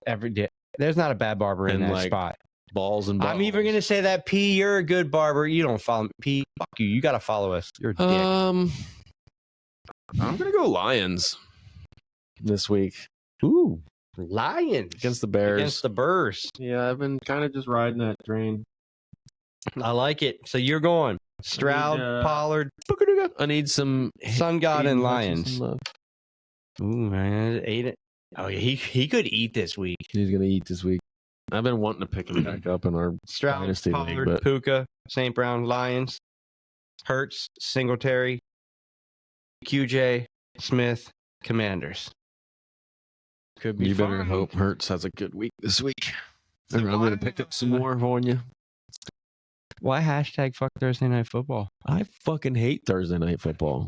Speaker 1: Every day. There's not a bad barber in that spot.
Speaker 2: Balls and balls.
Speaker 1: I'm even gonna say that P, you're a good barber. You don't follow me. P, fuck you. You gotta follow us. You're a dick.
Speaker 2: I'm gonna go Lions this week.
Speaker 1: Ooh, Lions
Speaker 2: against the Bears.
Speaker 1: Against the Bears.
Speaker 2: Yeah, I've been kind of just riding that train.
Speaker 1: I like it. So you're going. Stroud,
Speaker 2: I
Speaker 1: Pollard,
Speaker 2: I need some
Speaker 1: Sun God, and
Speaker 2: Hayden
Speaker 1: Lions.
Speaker 2: Hutchinson love.
Speaker 1: Ooh, man, ate it. Oh, yeah, he could eat this week.
Speaker 2: He's gonna eat this week. I've been wanting to pick him back up in our
Speaker 1: Stroud,
Speaker 2: dynasty league,
Speaker 1: Pollard,
Speaker 2: but
Speaker 1: Puka, St. Brown, Lions, Hurts, Singletary, QJ, Smith, Commanders. Could be
Speaker 2: you better
Speaker 1: fun.
Speaker 2: hope Hurts has a good week this week.
Speaker 1: So
Speaker 2: I'm gonna pick up some more for you.
Speaker 1: Why hashtag fuck Thursday Night Football?
Speaker 2: I fucking hate Thursday night football.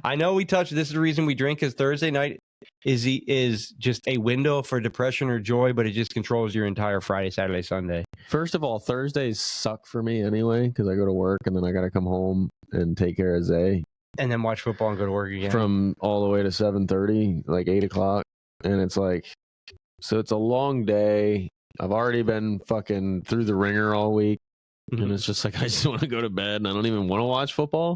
Speaker 1: I know we touched. This is the reason we drink, because Thursday night is just a window for depression or joy, but it just controls your entire Friday, Saturday, Sunday.
Speaker 2: First of all, Thursdays suck for me anyway because I go to work and then I got to come home and take care of Zay
Speaker 1: And then watch football and go to work again.
Speaker 2: from all the way to 7:30, like 8 o'clock, and it's like, so it's a long day. I've already been fucking through the ringer all week, and it's just like I just want to go to bed and I don't even want to watch football.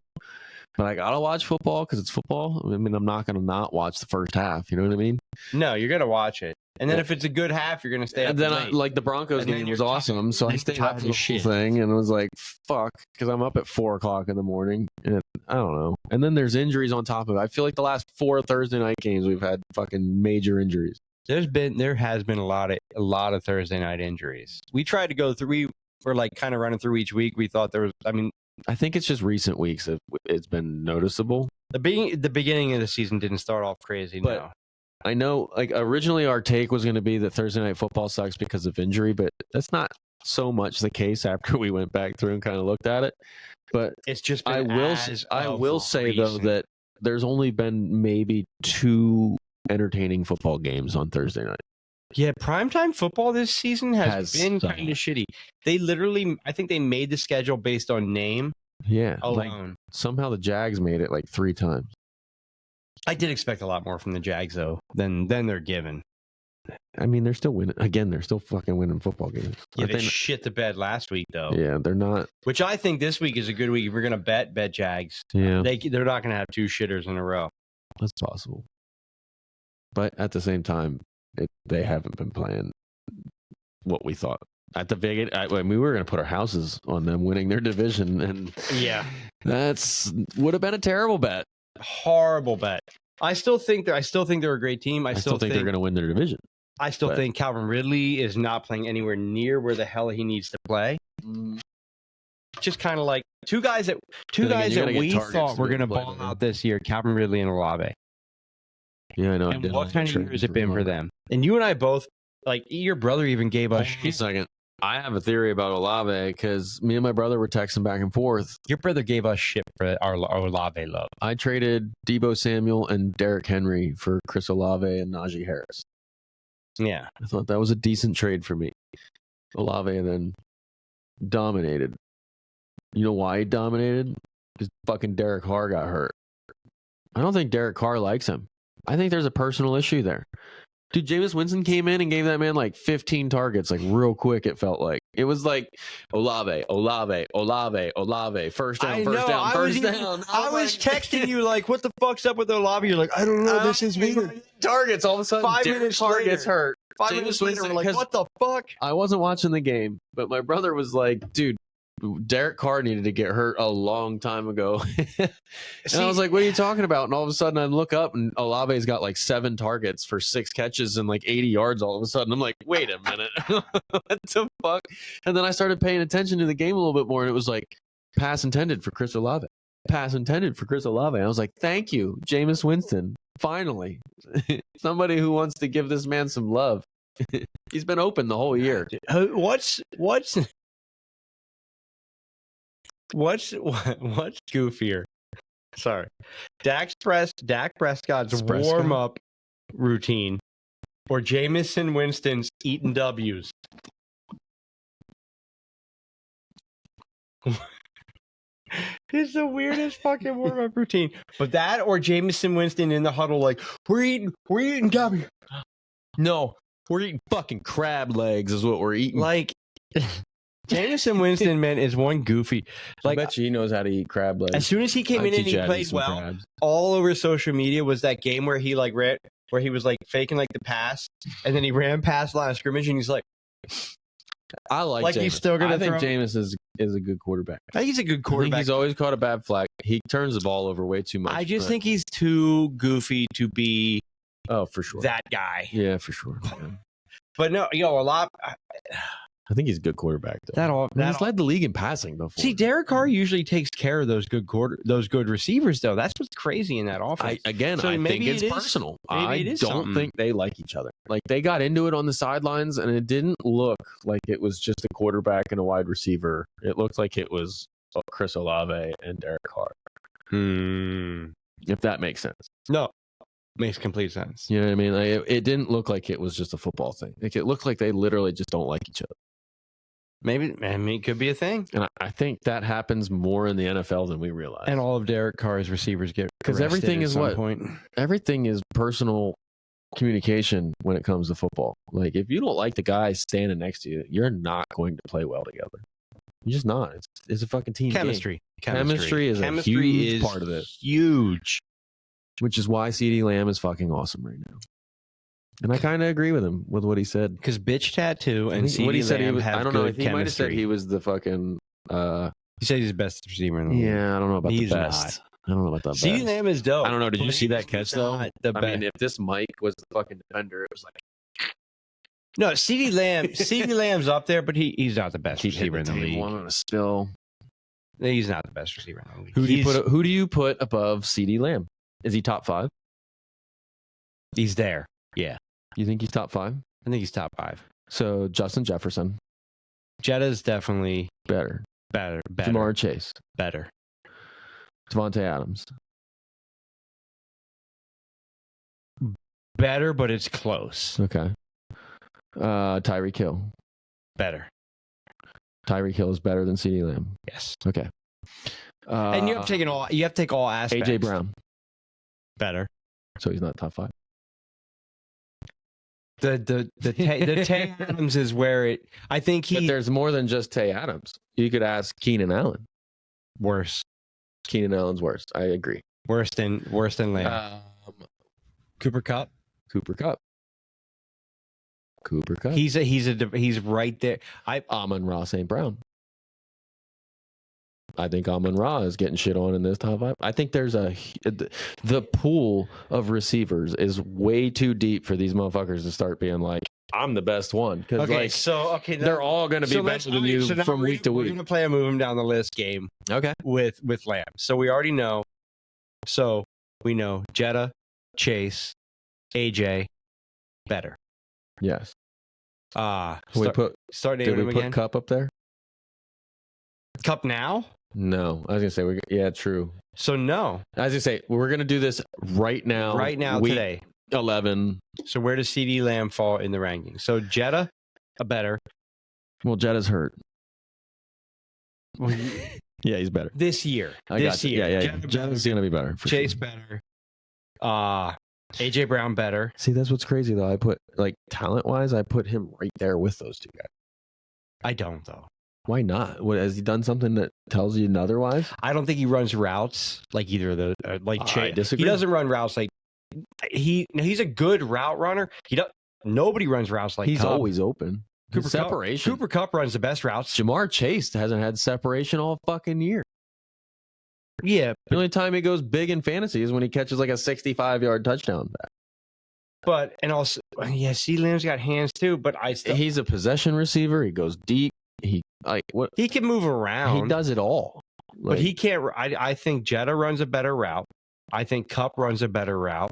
Speaker 2: But I gotta watch football because it's football. I mean, I'm not gonna not watch the first half. You know what I mean?
Speaker 1: No, you're gonna watch it, and then if it's a good half, you're gonna stay up.
Speaker 2: And then
Speaker 1: late.
Speaker 2: like the Broncos
Speaker 1: And then
Speaker 2: game
Speaker 1: you're
Speaker 2: was awesome, so I
Speaker 1: then
Speaker 2: stayed
Speaker 1: you're
Speaker 2: up for
Speaker 1: tired
Speaker 2: the
Speaker 1: as
Speaker 2: whole
Speaker 1: shit.
Speaker 2: thing, and I was like, "Fuck," because I'm up at 4 o'clock in the morning, and I don't know. And then there's injuries on top of it. I feel like the last 4 Thursday night games we've had fucking major injuries.
Speaker 1: there has been a lot of Thursday night injuries. We tried to go through. We were like kind of running through each week. We thought there was. I mean,
Speaker 2: I think it's just recent weeks that it's been noticeable.
Speaker 1: the beginning of the season didn't start off crazy.
Speaker 2: But-
Speaker 1: No.
Speaker 2: I know, like originally our take was going to be that Thursday night football sucks because of injury, but that's not so much the case after we went back through and kind of looked at it. But
Speaker 1: It's just.
Speaker 2: I
Speaker 1: Been
Speaker 2: will say though that there's only been maybe 2 entertaining football games on Thursday night.
Speaker 1: Yeah, primetime football this season has been
Speaker 2: sucked.
Speaker 1: kind of shitty. They literally, I think they made the schedule based on name
Speaker 2: Yeah, like
Speaker 1: alone.
Speaker 2: somehow the Jags made it like 3 times.
Speaker 1: I did expect a lot more from the Jags though than they're given.
Speaker 2: I mean, they're still winning. Again, they're still fucking winning football games.
Speaker 1: Yeah,
Speaker 2: Aren't
Speaker 1: they
Speaker 2: they not-
Speaker 1: shit the bed last week though.
Speaker 2: yeah, they're not.
Speaker 1: Which I think this week is a good week. If we're gonna bet Jags.
Speaker 2: Yeah,
Speaker 1: They're not gonna have 2 shitters in a row.
Speaker 2: that's possible. But at the same time, they haven't been playing what we thought. At the big, I mean, we were going to put our houses on them winning their division, and
Speaker 1: Yeah,
Speaker 2: that's would have been a terrible bet.
Speaker 1: horrible bet. I still think they're a great team. I still think
Speaker 2: they're going to win their division.
Speaker 1: I still
Speaker 2: but-
Speaker 1: think Calvin Ridley is not playing anywhere near where the hell he needs to play. Just kind of like two guys that
Speaker 2: Then again, you're gonna get
Speaker 1: we
Speaker 2: targets
Speaker 1: thought
Speaker 2: to
Speaker 1: were
Speaker 2: be
Speaker 1: going to
Speaker 2: able to play
Speaker 1: ball
Speaker 2: with him.
Speaker 1: out this year, Calvin Ridley and Olave.
Speaker 2: Yeah, I know.
Speaker 1: And what kind of year has it been for them? And you and I both, like, your brother even gave us
Speaker 2: Wait a second. I have a theory about Olave because me and my brother were texting back and forth.
Speaker 1: Your brother gave us shit for our Olave love.
Speaker 2: I traded Debo Samuel and Derrick Henry for Chris Olave and Najee Harris.
Speaker 1: Yeah.
Speaker 2: I thought that was a decent trade for me. Olave then dominated. You know why he dominated? Because fucking Derek Carr got hurt. I don't think Derek Carr likes him. I think there's a personal issue there. Dude, Jameis Winston came in and gave that man like 15 targets, like real quick, it felt like. It was like Olave, Olave, Olave, Olave, first down, first down, first down.
Speaker 1: I was texting you, like, what the fuck's up with Olave? You're like, I don't know. This is weird.
Speaker 2: Targets, all of a sudden,
Speaker 1: 5
Speaker 2: Derek
Speaker 1: minutes
Speaker 2: Carr
Speaker 1: later.
Speaker 2: gets hurt.
Speaker 1: 5
Speaker 2: Jameis
Speaker 1: minutes later,
Speaker 2: Winston
Speaker 1: we're like,
Speaker 2: has-
Speaker 1: what the fuck?
Speaker 2: I wasn't watching the game, but my brother was like, dude, Derek Carr needed to get hurt a long time ago. And I was like, what are you talking about? And all of a sudden I look up and Olave's got like 7 targets for 6 catches and like 80 yards all of a sudden. I'm like, wait a minute. What the fuck? And then I started paying attention to the game a little bit more and it was like pass intended for Chris Olave. Pass intended for Chris Olave. And I was like, thank you, Jameis Winston. Finally. Somebody who wants to give this man some love. He's been open the whole year.
Speaker 1: What's goofier? Sorry, Dak Prescott's
Speaker 2: Prescott?
Speaker 1: warm up routine, or Jamison Winston's eating W's. It's the weirdest fucking warm up routine. But that or Jamison Winston in the huddle, like, we're eating W.
Speaker 2: No, we're eating fucking crab legs is what we're eating.
Speaker 1: Like, Jamison Winston, man, is one goofy.
Speaker 2: I
Speaker 1: Like,
Speaker 2: bet you he knows how to eat crab legs.
Speaker 1: as soon as he came in and he played well, all over social media was that game where he like ran, where he was like faking like the pass, and then he ran past line of scrimmage, and he's like,
Speaker 2: I like
Speaker 1: Like,
Speaker 2: Jameis.
Speaker 1: he's still gonna
Speaker 2: I think
Speaker 1: throw-
Speaker 2: Jameis is a good quarterback.
Speaker 1: I think he's a good
Speaker 2: I think
Speaker 1: quarterback.
Speaker 2: he's always caught a bad flag. He turns the ball over way too much.
Speaker 1: I just
Speaker 2: but-
Speaker 1: think he's too goofy to be
Speaker 2: oh, for sure.
Speaker 1: that guy.
Speaker 2: Yeah, for sure. Yeah.
Speaker 1: But no, a lot.
Speaker 2: I think he's a good quarterback, though. He's led the league in passing before.
Speaker 1: See, Derek Carr usually takes care of those good receivers, though. That's what's crazy in that offense.
Speaker 2: I think
Speaker 1: maybe
Speaker 2: it's
Speaker 1: it is-
Speaker 2: personal.
Speaker 1: maybe
Speaker 2: I
Speaker 1: it is
Speaker 2: don't
Speaker 1: something.
Speaker 2: think they like each other. Like, they got into it on the sidelines, and it didn't look like it was just a quarterback and a wide receiver. It looked like it was Chris Olave and Derek Carr, if that makes sense.
Speaker 1: No, makes complete sense.
Speaker 2: You know what I mean? Like, it didn't look like it was just a football thing. Like, it looked like they literally just don't like each other.
Speaker 1: Maybe, it could be a thing.
Speaker 2: And I think that happens more in the NFL than we realize.
Speaker 1: And all of Derek Carr's receivers get
Speaker 2: because
Speaker 1: arrested
Speaker 2: everything
Speaker 1: at
Speaker 2: is
Speaker 1: some
Speaker 2: what
Speaker 1: point.
Speaker 2: everything is personal communication when it comes to football. Like, if you don't like the guy standing next to you, you're not going to play well together. You're just not. It's a fucking team game.
Speaker 1: Chemistry.
Speaker 2: Chemistry is a huge part of this.
Speaker 1: Huge.
Speaker 2: Which is why CeeDee Lamb is fucking awesome right now. And I kind of agree with him with what he said.
Speaker 1: Because bitch tattoo and
Speaker 2: what he
Speaker 1: CeeDee
Speaker 2: said,
Speaker 1: Lamb
Speaker 2: was,
Speaker 1: have
Speaker 2: I don't know.
Speaker 1: good
Speaker 2: He might have said
Speaker 1: chemistry.
Speaker 2: he was the fucking.
Speaker 1: He said he's the best receiver in the league.
Speaker 2: Yeah, I don't know about
Speaker 1: He's
Speaker 2: the best. I don't know about the best.
Speaker 1: CeeDee Lamb is dope.
Speaker 2: I don't know. Did you
Speaker 1: but
Speaker 2: see that
Speaker 1: he's
Speaker 2: catch though?
Speaker 1: not the
Speaker 2: I
Speaker 1: best.
Speaker 2: mean, if this Mike was the fucking defender, it was like
Speaker 1: No, CeeDee Lamb. CeeDee Lamb's up there, but he's not the best
Speaker 2: keep
Speaker 1: receiver in
Speaker 2: hitting
Speaker 1: the
Speaker 2: the
Speaker 1: league.
Speaker 2: table. I'm gonna spill.
Speaker 1: He's not the best receiver in the league.
Speaker 2: Who do you put above CeeDee Lamb? Is he top 5?
Speaker 1: He's there. Yeah,
Speaker 2: You think he's top 5?
Speaker 1: I think he's top 5.
Speaker 2: So Justin Jefferson,
Speaker 1: Jetta's definitely
Speaker 2: better.
Speaker 1: better.
Speaker 2: Jamar Chase,
Speaker 1: Better.
Speaker 2: Devontae Adams,
Speaker 1: Better, but it's close.
Speaker 2: okay. Tyreek Hill.
Speaker 1: Better.
Speaker 2: Tyreek Hill is better than CeeDee Lamb.
Speaker 1: Yes.
Speaker 2: Okay.
Speaker 1: And you have to take all aspects.
Speaker 2: AJ Brown.
Speaker 1: Better.
Speaker 2: So he's not top 5.
Speaker 1: The Tay Adams is where it. I think
Speaker 2: But
Speaker 1: he
Speaker 2: there's more than just Tay Adams. You could ask Keenan Allen.
Speaker 1: worse.
Speaker 2: Keenan Allen's worse. I agree.
Speaker 1: Worse than Lamb. Cooper Cup.
Speaker 2: Cooper Kupp. Cooper Kupp.
Speaker 1: He's right there.
Speaker 2: Amon-Ra St. Brown. I think Amon-Ra is getting shit on in this top 5. I think there's the pool of receivers is way too deep for these motherfuckers to start being like, I'm the best one. Because they're all going to be better than you from week to
Speaker 1: We're
Speaker 2: week.
Speaker 1: going to play a move him down the list game
Speaker 2: Okay.
Speaker 1: with Lamb. So we already know. So we know Jetta, Chase, AJ, better.
Speaker 2: Yes.
Speaker 1: Start
Speaker 2: Did
Speaker 1: naming
Speaker 2: we
Speaker 1: them
Speaker 2: put
Speaker 1: again.
Speaker 2: Cup up there?
Speaker 1: Cup now?
Speaker 2: No. I was going to say, yeah, true.
Speaker 1: So no.
Speaker 2: I was going to say, we're going to do this right now.
Speaker 1: Right now,
Speaker 2: week
Speaker 1: today.
Speaker 2: 11.
Speaker 1: So where does CeeDee Lamb fall in the rankings? So Jetta, a better.
Speaker 2: Well, Jetta's hurt. Yeah, he's better.
Speaker 1: This year.
Speaker 2: I got you. Yeah. Jetta's going to be better. For
Speaker 1: Chase
Speaker 2: sure.
Speaker 1: better. AJ Brown better.
Speaker 2: See, that's what's crazy, though. I put, like, talent-wise, I put him right there with those two guys.
Speaker 1: I don't, though.
Speaker 2: Why not? What, has he done something that tells you otherwise?
Speaker 1: I don't think he runs routes like either of those. Like
Speaker 2: I
Speaker 1: Chase.
Speaker 2: disagree.
Speaker 1: He doesn't run routes like he's a good route runner. Nobody runs routes like
Speaker 2: He's
Speaker 1: Kupp.
Speaker 2: always open.
Speaker 1: Cooper
Speaker 2: Separation.
Speaker 1: Cooper Kupp runs the best routes.
Speaker 2: Jamar Chase hasn't had separation all fucking year.
Speaker 1: Yeah,
Speaker 2: The only time he goes big in fantasy is when he catches like a 65-yard touchdown back.
Speaker 1: but and also CeeDee Lamb's got hands too. But
Speaker 2: He's a possession receiver. He goes deep. He
Speaker 1: can move around.
Speaker 2: He does it all.
Speaker 1: But he can't. I think Jetta runs a better route. I think Kupp runs a better route.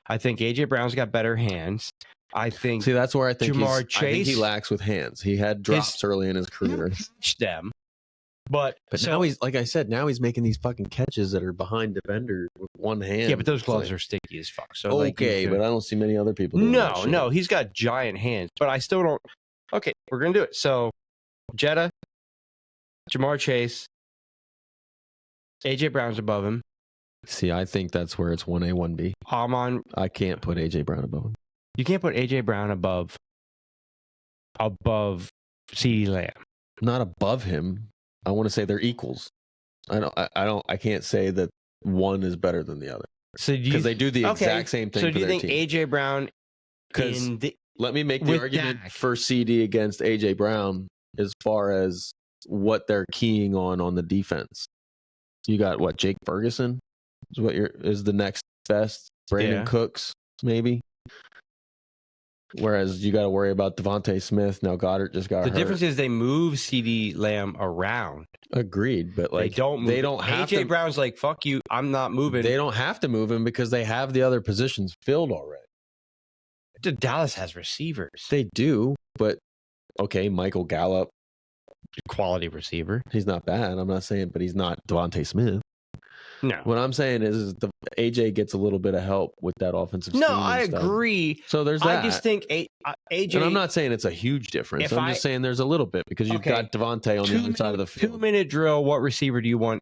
Speaker 1: I think AJ Brown's got better hands. I think
Speaker 2: See, that's where I think
Speaker 1: Jamar
Speaker 2: I think he
Speaker 1: Chase-
Speaker 2: lacks with hands. He had drops early in his career.
Speaker 1: them. But
Speaker 2: Now he's, like I said, now he's making these fucking catches that are behind defender with one hand.
Speaker 1: yeah, but those
Speaker 2: It's
Speaker 1: gloves
Speaker 2: like,
Speaker 1: are sticky as fuck. So
Speaker 2: okay, but I don't see many other people doing that shit.
Speaker 1: no, he's got giant hands. But I still don't. Okay, we're gonna do it. So Jetta, Jamar Chase, AJ Brown's above him.
Speaker 2: See, I think that's where it's 1A, 1B.
Speaker 1: Amon,
Speaker 2: I can't put AJ Brown above him.
Speaker 1: you can't put AJ Brown above CeeDee Lamb.
Speaker 2: Not above him. I want to say they're equals. I can't say that one is better than the other.
Speaker 1: So
Speaker 2: Because they do the exact same thing
Speaker 1: So
Speaker 2: for
Speaker 1: do you
Speaker 2: their
Speaker 1: think
Speaker 2: team.
Speaker 1: AJ Brown?
Speaker 2: Because
Speaker 1: In the,
Speaker 2: let me make the
Speaker 1: with
Speaker 2: argument
Speaker 1: Dak.
Speaker 2: for CD against AJ Brown. as far as what they're keying on the defense. You got what, Jake Ferguson is the next best. Brandon Cooks, maybe. Whereas you got to worry about Devontae Smith. Now Goddard just got hurt.
Speaker 1: The difference is they move CeeDee Lamb around.
Speaker 2: Agreed, but like
Speaker 1: they don't have AJ Brown's like, fuck you, I'm not moving.
Speaker 2: They don't have to move him because they have the other positions filled already.
Speaker 1: Dallas has receivers.
Speaker 2: They do, but okay, Michael Gallup,
Speaker 1: quality receiver.
Speaker 2: He's not bad. I'm not saying, but he's not Devontae Smith.
Speaker 1: No.
Speaker 2: What I'm saying is the AJ gets a little bit of help with that offensive scheme.
Speaker 1: No, I agree.
Speaker 2: So there's that.
Speaker 1: I just think AJ.
Speaker 2: And I'm not saying it's a huge difference. I'm just saying there's a little bit because you've got Devontae on the other side of the field.
Speaker 1: 2-minute drill. What receiver do you want?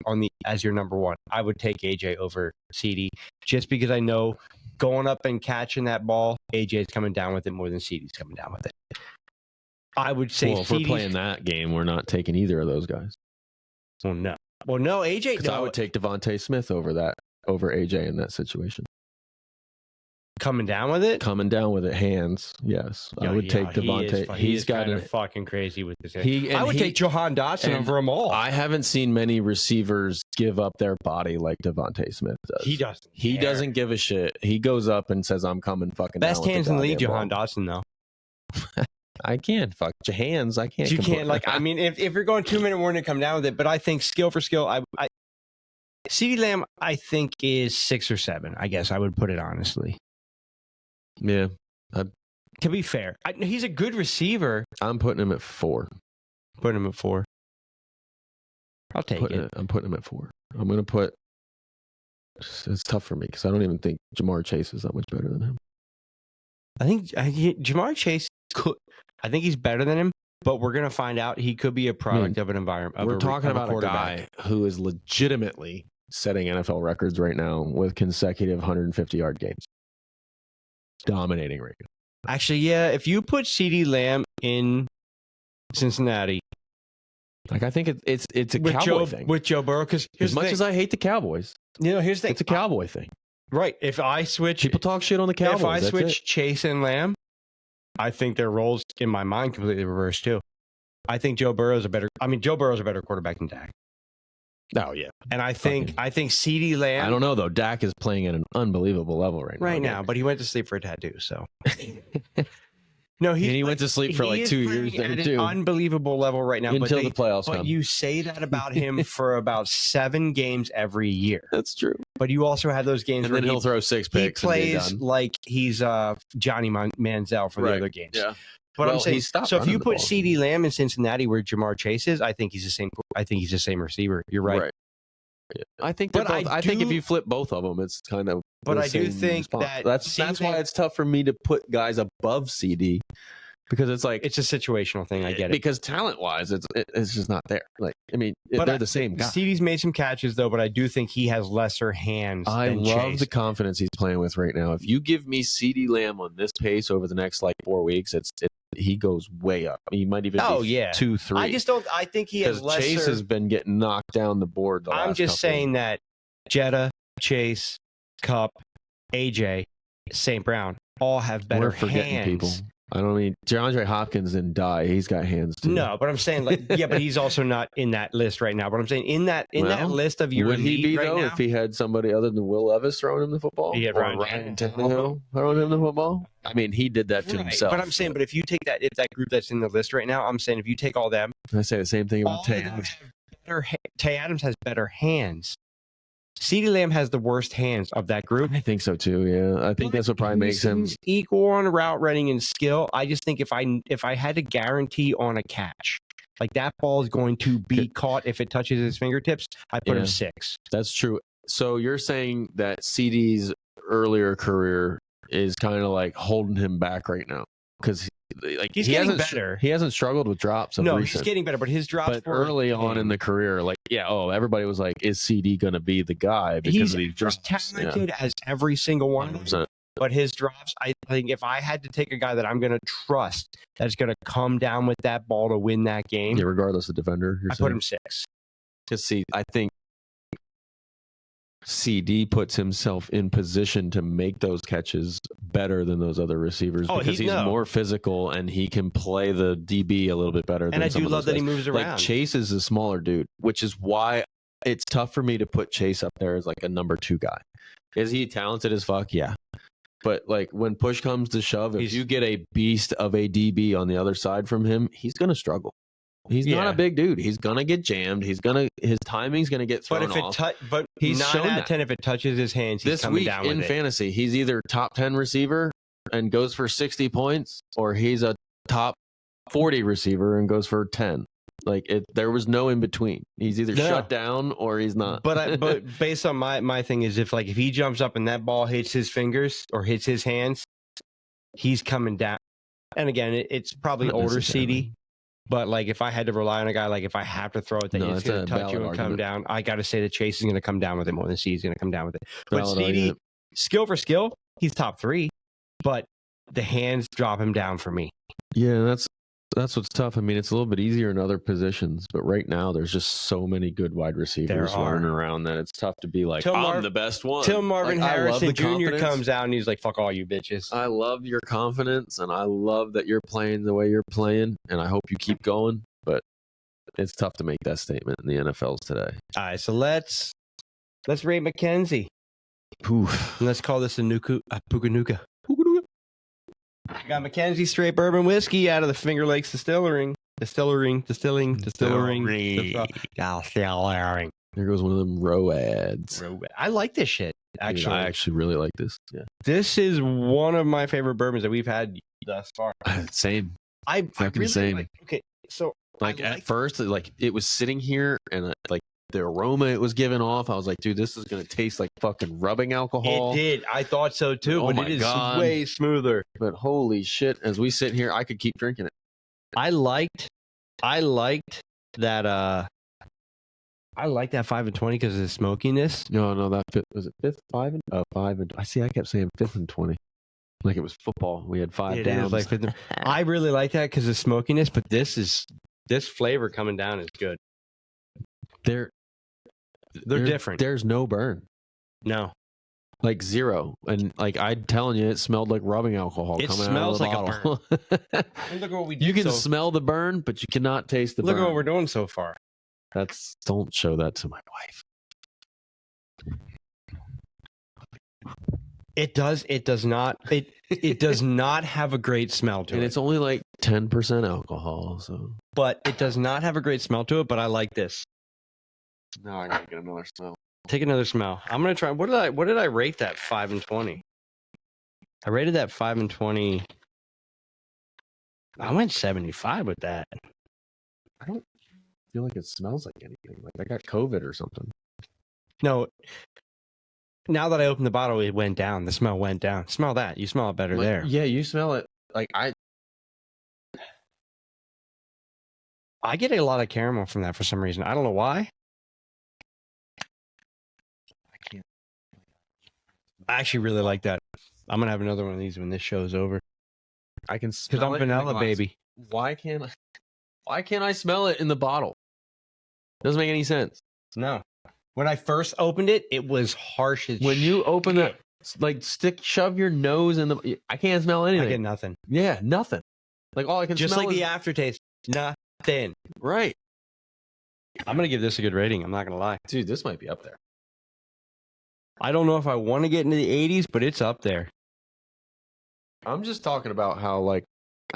Speaker 1: On the as your number one? I would take AJ over CD just because I know going up and catching that ball, AJ's coming down with it more than CD's coming down with it. I would say
Speaker 2: if we're playing that game, we're not taking either of those guys.
Speaker 1: Well, no. Well, no, AJ.
Speaker 2: No. I would take Devontae Smith over AJ in that situation.
Speaker 1: Coming down with it?
Speaker 2: Coming down with it, hands. Yes. I would take Devontae.
Speaker 1: He's got a fucking crazy with this. I would take Jahan Dotson over them all.
Speaker 2: I haven't seen many receivers give up their body like Devontae Smith does.
Speaker 1: He doesn't.
Speaker 2: He doesn't give a shit. He goes up and says, I'm coming fucking
Speaker 1: best
Speaker 2: down
Speaker 1: hands in the league, Jahan Dotson, though.
Speaker 2: I can't fuck your hands. I can't.
Speaker 1: You can't I mean, if you're going 2-minute warning, come down with it. But I think skill for skill, CeeDee Lamb, I think is 6 or 7. I guess I would put it honestly.
Speaker 2: Yeah.
Speaker 1: To be fair, he's a good receiver.
Speaker 2: I'm putting him at 4.
Speaker 1: Putting him at 4. I'll take it.
Speaker 2: I'm putting him at 4. I'm going to put. It's tough for me because I don't even think Jamar Chase is that much better than him.
Speaker 1: I think Jamar Chase could. I think he's better than him, but we're going to find out. He could be a product of an environment.
Speaker 2: We're talking about a guy who is legitimately setting NFL records right now with consecutive 150-yard games. Dominating right now.
Speaker 1: Actually, yeah, if you put CeeDee Lamb in Cincinnati.
Speaker 2: Like, I think it's a Cowboy thing.
Speaker 1: With Joe Burrow, because
Speaker 2: as much as I hate the Cowboys,
Speaker 1: here's the thing.
Speaker 2: It's a Cowboy thing.
Speaker 1: Right. If I switch.
Speaker 2: People talk shit on the Cowboys.
Speaker 1: If I switch Chase and Lamb, I think their roles in my mind completely reversed too. I think Joe Burrow's a better quarterback than Dak.
Speaker 2: Oh yeah.
Speaker 1: And I think CeeDee Lamb.
Speaker 2: I don't know though. Dak is playing at an unbelievable level right now.
Speaker 1: But he went to sleep for a tattoo, so.
Speaker 2: No, he went to sleep for like 2 years there too.
Speaker 1: An unbelievable level right now
Speaker 2: until the playoffs come.
Speaker 1: But you say that about him for about 7 games every year.
Speaker 2: That's true.
Speaker 1: But you also have those games
Speaker 2: where he'll throw 6 picks.
Speaker 1: He plays like he's Johnny Manziel for the other games.
Speaker 2: Yeah.
Speaker 1: But I'm saying, so if you put CeeDee Lamb in Cincinnati where Jamar Chase is, I think he's the same. I think he's the same receiver. You're right.
Speaker 2: Yeah. I think if you flip both of them, it's kind of.
Speaker 1: But I do think
Speaker 2: that's why it's tough for me to put guys above CD, because it's like
Speaker 1: it's a situational thing. I get it.
Speaker 2: Because talent wise, it's just not there. Like, I mean, they're the same guy.
Speaker 1: CD's made some catches though, but I do think he has lesser hands.
Speaker 2: I
Speaker 1: than
Speaker 2: love
Speaker 1: Chase.
Speaker 2: the confidence he's playing with right now. If you give me CD Lamb on this pace over the next like 4 weeks, he goes way up. He might even be 2, 3.
Speaker 1: I just don't. I think he has lesser.
Speaker 2: Chase has been getting knocked down the board.
Speaker 1: I'm just saying that Jetta, Chase, Cup, AJ, St. Brown all have better hands.
Speaker 2: People. I don't mean DeAndre Hopkins didn't die. He's got hands too.
Speaker 1: No, but I'm saying but he's also not in that list right now. But I'm saying in that list of your
Speaker 2: would he be
Speaker 1: right
Speaker 2: though
Speaker 1: now,
Speaker 2: if he had somebody other than Will Levis throwing him the football?
Speaker 1: He had
Speaker 2: Ryan Tannehill throwing him the football. I mean, he did that to himself.
Speaker 1: But I'm saying, but if you take that group that's in the list right now, I'm saying if you take all them,
Speaker 2: I say the same thing about Tay Adams.
Speaker 1: Tay Adams has better hands. CeeDee Lamb has the worst hands of that group.
Speaker 2: I think so too. Yeah, I think that's what probably makes him
Speaker 1: equal on route running and skill. I just think if I had to guarantee on a catch, like that ball is going to be caught if it touches his fingertips, I put him 6.
Speaker 2: That's true. So you're saying that CD's earlier career is kind of like holding him back right now because
Speaker 1: he's getting better.
Speaker 2: He hasn't struggled with drops.
Speaker 1: He's getting better, but his drops.
Speaker 2: But early on in the career, everybody was like, "Is CD going to be the guy?" Because he's
Speaker 1: just talented as every single one of them. But his drops, I think, if I had to take a guy that I'm going to trust, that's going to come down with that ball to win that game,
Speaker 2: regardless of defender,
Speaker 1: I put him 6.
Speaker 2: Because I think CD puts himself in position to make those catches better than those other receivers because he's more physical and he can play the DB a little bit better. And I do love that he moves around. Like Chase is a smaller dude, which is why it's tough for me to put Chase up there as like a number 2 guy. Is he talented as fuck? Yeah. But like when push comes to shove, if you get a beast of a DB on the other side from him, he's going to struggle. He's not a big dude. He's gonna get jammed. His timing's gonna get thrown off.
Speaker 1: But he's 9 out of 10 if it touches his hands. He's coming down with it. This week in fantasy,
Speaker 2: he's either top 10 receiver and goes for 60 points, or he's a top 40 receiver and goes for 10. Like there was no in between. He's either shut down or he's not.
Speaker 1: But based on my thing is if he jumps up and that ball hits his fingers or hits his hands, he's coming down. And again, it's probably older CD. But like if I had to rely on a guy, like if I have to throw it, that it's going to touch you and come down. I got to say that Chase is going to come down with it more than C's going to come down with it. But CD, skill for skill, he's top 3. But the hands drop him down for me.
Speaker 2: Yeah, that's what's tough. I mean, it's a little bit easier in other positions, but right now there's just so many good wide receivers running around that it's tough to be like, I'm the best one.
Speaker 1: Till Marvin Harrison Jr. comes out and he's like, fuck all you bitches.
Speaker 2: I love your confidence, and I love that you're playing the way you're playing, and I hope you keep going, but it's tough to make that statement in the NFLs today.
Speaker 1: All right, so let's rate McKenzie. Let's call this a Pukanuka. Got McKenzie Straight Bourbon Whiskey out of the Finger Lakes Distilling. Distilling.
Speaker 2: There goes one of them row ads.
Speaker 1: I like this shit, actually.
Speaker 2: I actually really like this. Yeah.
Speaker 1: This is one of my favorite bourbons that we've had thus far.
Speaker 2: Same.
Speaker 1: I really
Speaker 2: same.
Speaker 1: Okay, so
Speaker 2: at first, like it was sitting here and like the aroma it was giving off, I was like, dude, this is going to taste like fucking rubbing alcohol.
Speaker 1: It did. I thought so too, but it is way smoother.
Speaker 2: But holy shit, as we sit here, I could keep drinking it.
Speaker 1: I liked that I like that 5 and 20 because of the smokiness.
Speaker 2: No, that was it 5th, 5 and 5 and I see. I kept saying 5th and 20, like it was football. We had 5 downs. I really like that because of smokiness, but this flavor coming down is good. They're different. There's no burn.
Speaker 1: No.
Speaker 2: Like zero. And like I'm telling you, it smelled like rubbing alcohol coming out of the bottle.
Speaker 1: A burn. Look at what we did.
Speaker 2: You can smell the burn, but you cannot taste the burn.
Speaker 1: Look at what we're doing so far.
Speaker 2: Don't show that to my wife.
Speaker 1: It does not have a great smell to it.
Speaker 2: And it's only like 10% alcohol, so.
Speaker 1: But it does not have a great smell to it, but I like this.
Speaker 2: Now I gotta get another smell.
Speaker 1: Take another smell. I'm gonna try. What did I rate that 5 and 20? I rated that 5 and 20. I went 75 with that.
Speaker 2: I don't feel like it smells like anything. Like I got COVID or something.
Speaker 1: No. Now that I opened the bottle, it went down. The smell went down. Smell that. You smell it better there.
Speaker 2: Yeah, you smell it. Like
Speaker 1: I get a lot of caramel from that for some reason. I don't know why. I actually really like that. I'm gonna have another one of these when this show's over.
Speaker 2: I can smell it.
Speaker 1: Because I'm vanilla, baby.
Speaker 2: Why can't I smell it in the bottle? Doesn't make any sense.
Speaker 1: No. When I first opened it, it was harsh as
Speaker 2: when you open it, like shove your nose in the. I can't smell anything.
Speaker 1: I get nothing.
Speaker 2: Yeah, nothing. Like all I can
Speaker 1: just
Speaker 2: smell
Speaker 1: like the aftertaste. Nothing.
Speaker 2: Right.
Speaker 1: I'm gonna give this a good rating. I'm not gonna lie,
Speaker 2: dude. This might be up there.
Speaker 1: I don't know if I want to get into the 80s, but it's up there.
Speaker 2: I'm just talking about how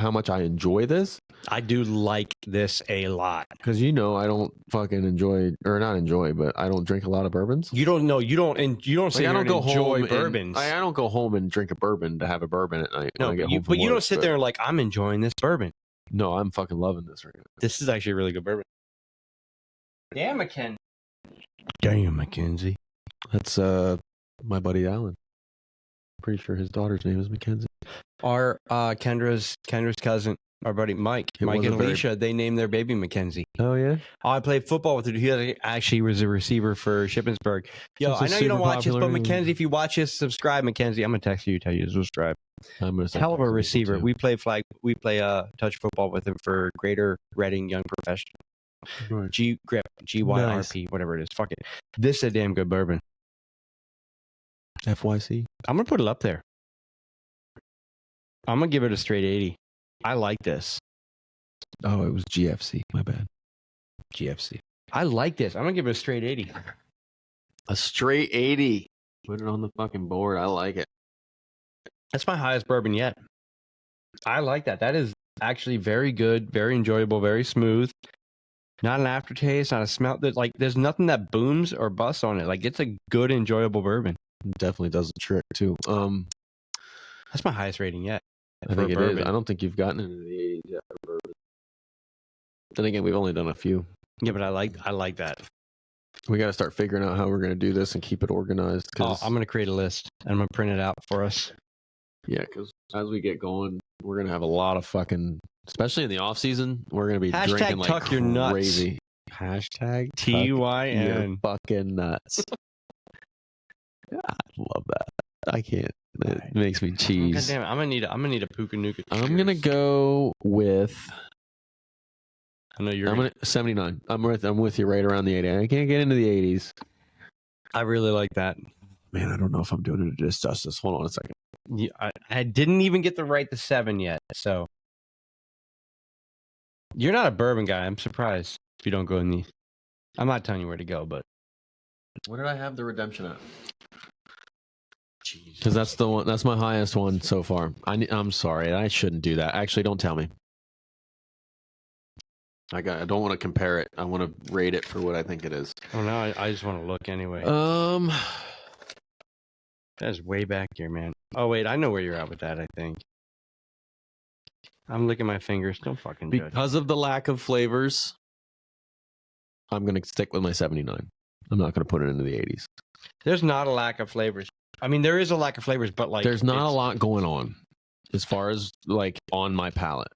Speaker 2: much I enjoy this.
Speaker 1: I do like this a lot.
Speaker 2: Because I don't fucking enjoy, or not enjoy, but I don't drink a lot of bourbons.
Speaker 1: You don't say I don't go enjoy bourbons.
Speaker 2: I don't go home and drink a bourbon to have a bourbon at night.
Speaker 1: No, but you don't sit there and I'm enjoying this bourbon.
Speaker 2: No, I'm fucking loving this right now.
Speaker 1: This is actually a really good bourbon. Damn, McKenzie.
Speaker 2: That's my buddy Alan. Pretty sure his daughter's name is McKenzie.
Speaker 1: Our Kendra's cousin, our buddy Mike and Alicia, they named their baby McKenzie.
Speaker 2: Oh yeah.
Speaker 1: I played football with her. He actually was a receiver for Shippensburg. Yo, I know you don't watch this, but McKenzie, if you watch this, subscribe, McKenzie. I'm gonna text you, tell you to subscribe.
Speaker 2: I'm gonna
Speaker 1: hell of a receiver. We play touch football with him for Greater Reading Young Professional.
Speaker 2: Right.
Speaker 1: GYRP, whatever it is. Fuck it. This is a damn good bourbon.
Speaker 2: FYC.
Speaker 1: I'm going to put it up there. I'm going to give it a straight 80. I like this.
Speaker 2: Oh, it was GFC. My bad. GFC.
Speaker 1: I like this. I'm going to give it a straight 80.
Speaker 2: A straight 80. Put it on the fucking board. I like it.
Speaker 1: That's my highest bourbon yet. I like that. That is actually very good, very enjoyable, very smooth. Not an aftertaste, not a smell. There's nothing that booms or busts on it. Like, it's a good, enjoyable bourbon.
Speaker 2: It definitely does the trick too.
Speaker 1: That's my highest rating yet.
Speaker 2: I think it is. I don't think you've gotten into the 80s yet for bourbon. Then again, we've only done a few.
Speaker 1: Yeah, but I like that.
Speaker 2: We got to start figuring out how we're going to do this and keep it organized.
Speaker 1: I'm going to create a list and I'm going to print it out for us.
Speaker 2: Yeah, because as we get going, we're going to have a lot of fucking, especially in the off season, we're going to be drinking like
Speaker 1: tuck your nuts.
Speaker 2: Crazy. Hashtag
Speaker 1: TYN.
Speaker 2: Fucking nuts. I love that. I can't. It makes me cheese.
Speaker 1: God damn it. I'm gonna need a Puka-Nuka.
Speaker 2: I'm gonna go with.
Speaker 1: I know you're.
Speaker 2: I'm gonna 79. I'm with you right around the 80. I can't get into the 80s.
Speaker 1: I really like that.
Speaker 2: Man, I don't know if I'm doing it justice. Hold on a second.
Speaker 1: I didn't even get to write the 7 yet, so you're not a bourbon guy. I'm surprised if you don't go in the. I'm not telling you where to go, but
Speaker 2: where did I have the redemption at? Because that's the one. That's my highest one so far. I'm sorry. I shouldn't do that. Actually, don't tell me. I don't want to compare it. I want to rate it for what I think it is.
Speaker 1: Oh no, I just want to look anyway. That's way back here, man. Oh wait, I know where you're at with that. I think. I'm licking my fingers. Don't fucking judge.
Speaker 2: Because of the lack of flavors, I'm gonna stick with my 79. I'm not gonna put it into the 80s.
Speaker 1: There's not a lack of flavors. I mean, there is a lack of flavors, but like
Speaker 2: there's not a lot going on as far as like on my palate,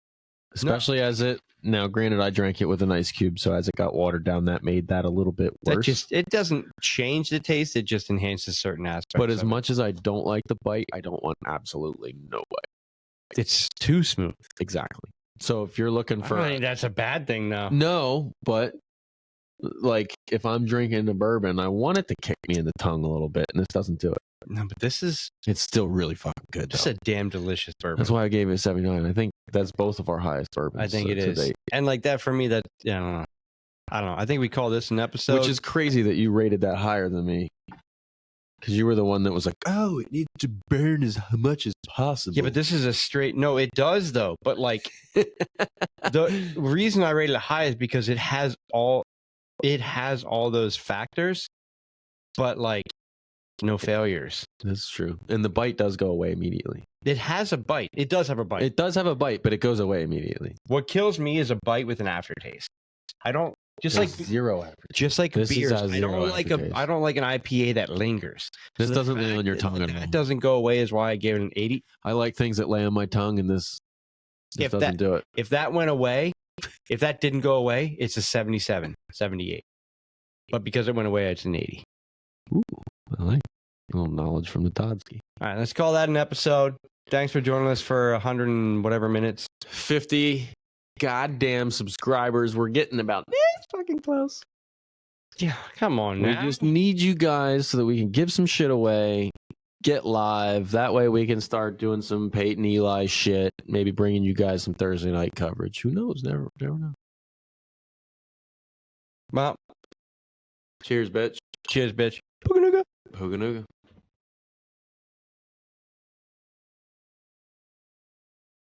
Speaker 2: especially as it. Now, granted, I drank it with an ice cube, so as it got watered down, that made that a little bit worse.
Speaker 1: It doesn't change the taste; it just enhances certain aspects.
Speaker 2: But as much as I don't like the bite, I don't want absolutely no bite.
Speaker 1: It's too smooth.
Speaker 2: Exactly. So if you're looking for,
Speaker 1: I think that's a bad thing, though.
Speaker 2: No, but like if I'm drinking a bourbon, I want it to kick me in the tongue a little bit, and this doesn't do it.
Speaker 1: No, but it's
Speaker 2: still really fucking good.
Speaker 1: Just a damn delicious bourbon.
Speaker 2: That's why I gave it 79. I think that's both of our highest bourbons.
Speaker 1: I think it is. Date. And like that for me, I don't know. I think we call this an episode.
Speaker 2: Which is crazy that you rated that higher than me. Because you were the one that was like, oh, it needs to burn as much as possible.
Speaker 1: Yeah, but this is a straight. No, it does though. But like the reason I rated it high is because it has all those factors, but like no failures.
Speaker 2: That's true. And the bite does go away immediately.
Speaker 1: It has a bite. It does have a bite.
Speaker 2: It does have a bite, but it goes away immediately.
Speaker 1: What kills me is a bite with an aftertaste. I don't just
Speaker 2: There's
Speaker 1: like
Speaker 2: zero aftertaste.
Speaker 1: Just like
Speaker 2: this
Speaker 1: beers.
Speaker 2: I don't like an
Speaker 1: IPA that lingers.
Speaker 2: This doesn't lay on your tongue at all.
Speaker 1: That doesn't go away is why I gave it an 80.
Speaker 2: I like things that lay on my tongue, and this doesn't do it.
Speaker 1: If that went away, if that didn't go away, it's a 77, 78. But because it went away, it's an 80.
Speaker 2: Ooh, I like a little knowledge from the Todsky.
Speaker 1: All right, let's call that an episode. Thanks for joining us for 100 and whatever minutes.
Speaker 2: 50 goddamn subscribers. We're getting about this fucking close.
Speaker 1: Yeah, come on, man.
Speaker 2: We just need you guys so that we can give some shit away, get live. That way we can start doing some Peyton Eli shit, maybe bringing you guys some Thursday night coverage. Who knows? Never know.
Speaker 1: Well,
Speaker 2: cheers, bitch.
Speaker 1: Cheers, bitch.
Speaker 2: Hooga nooga.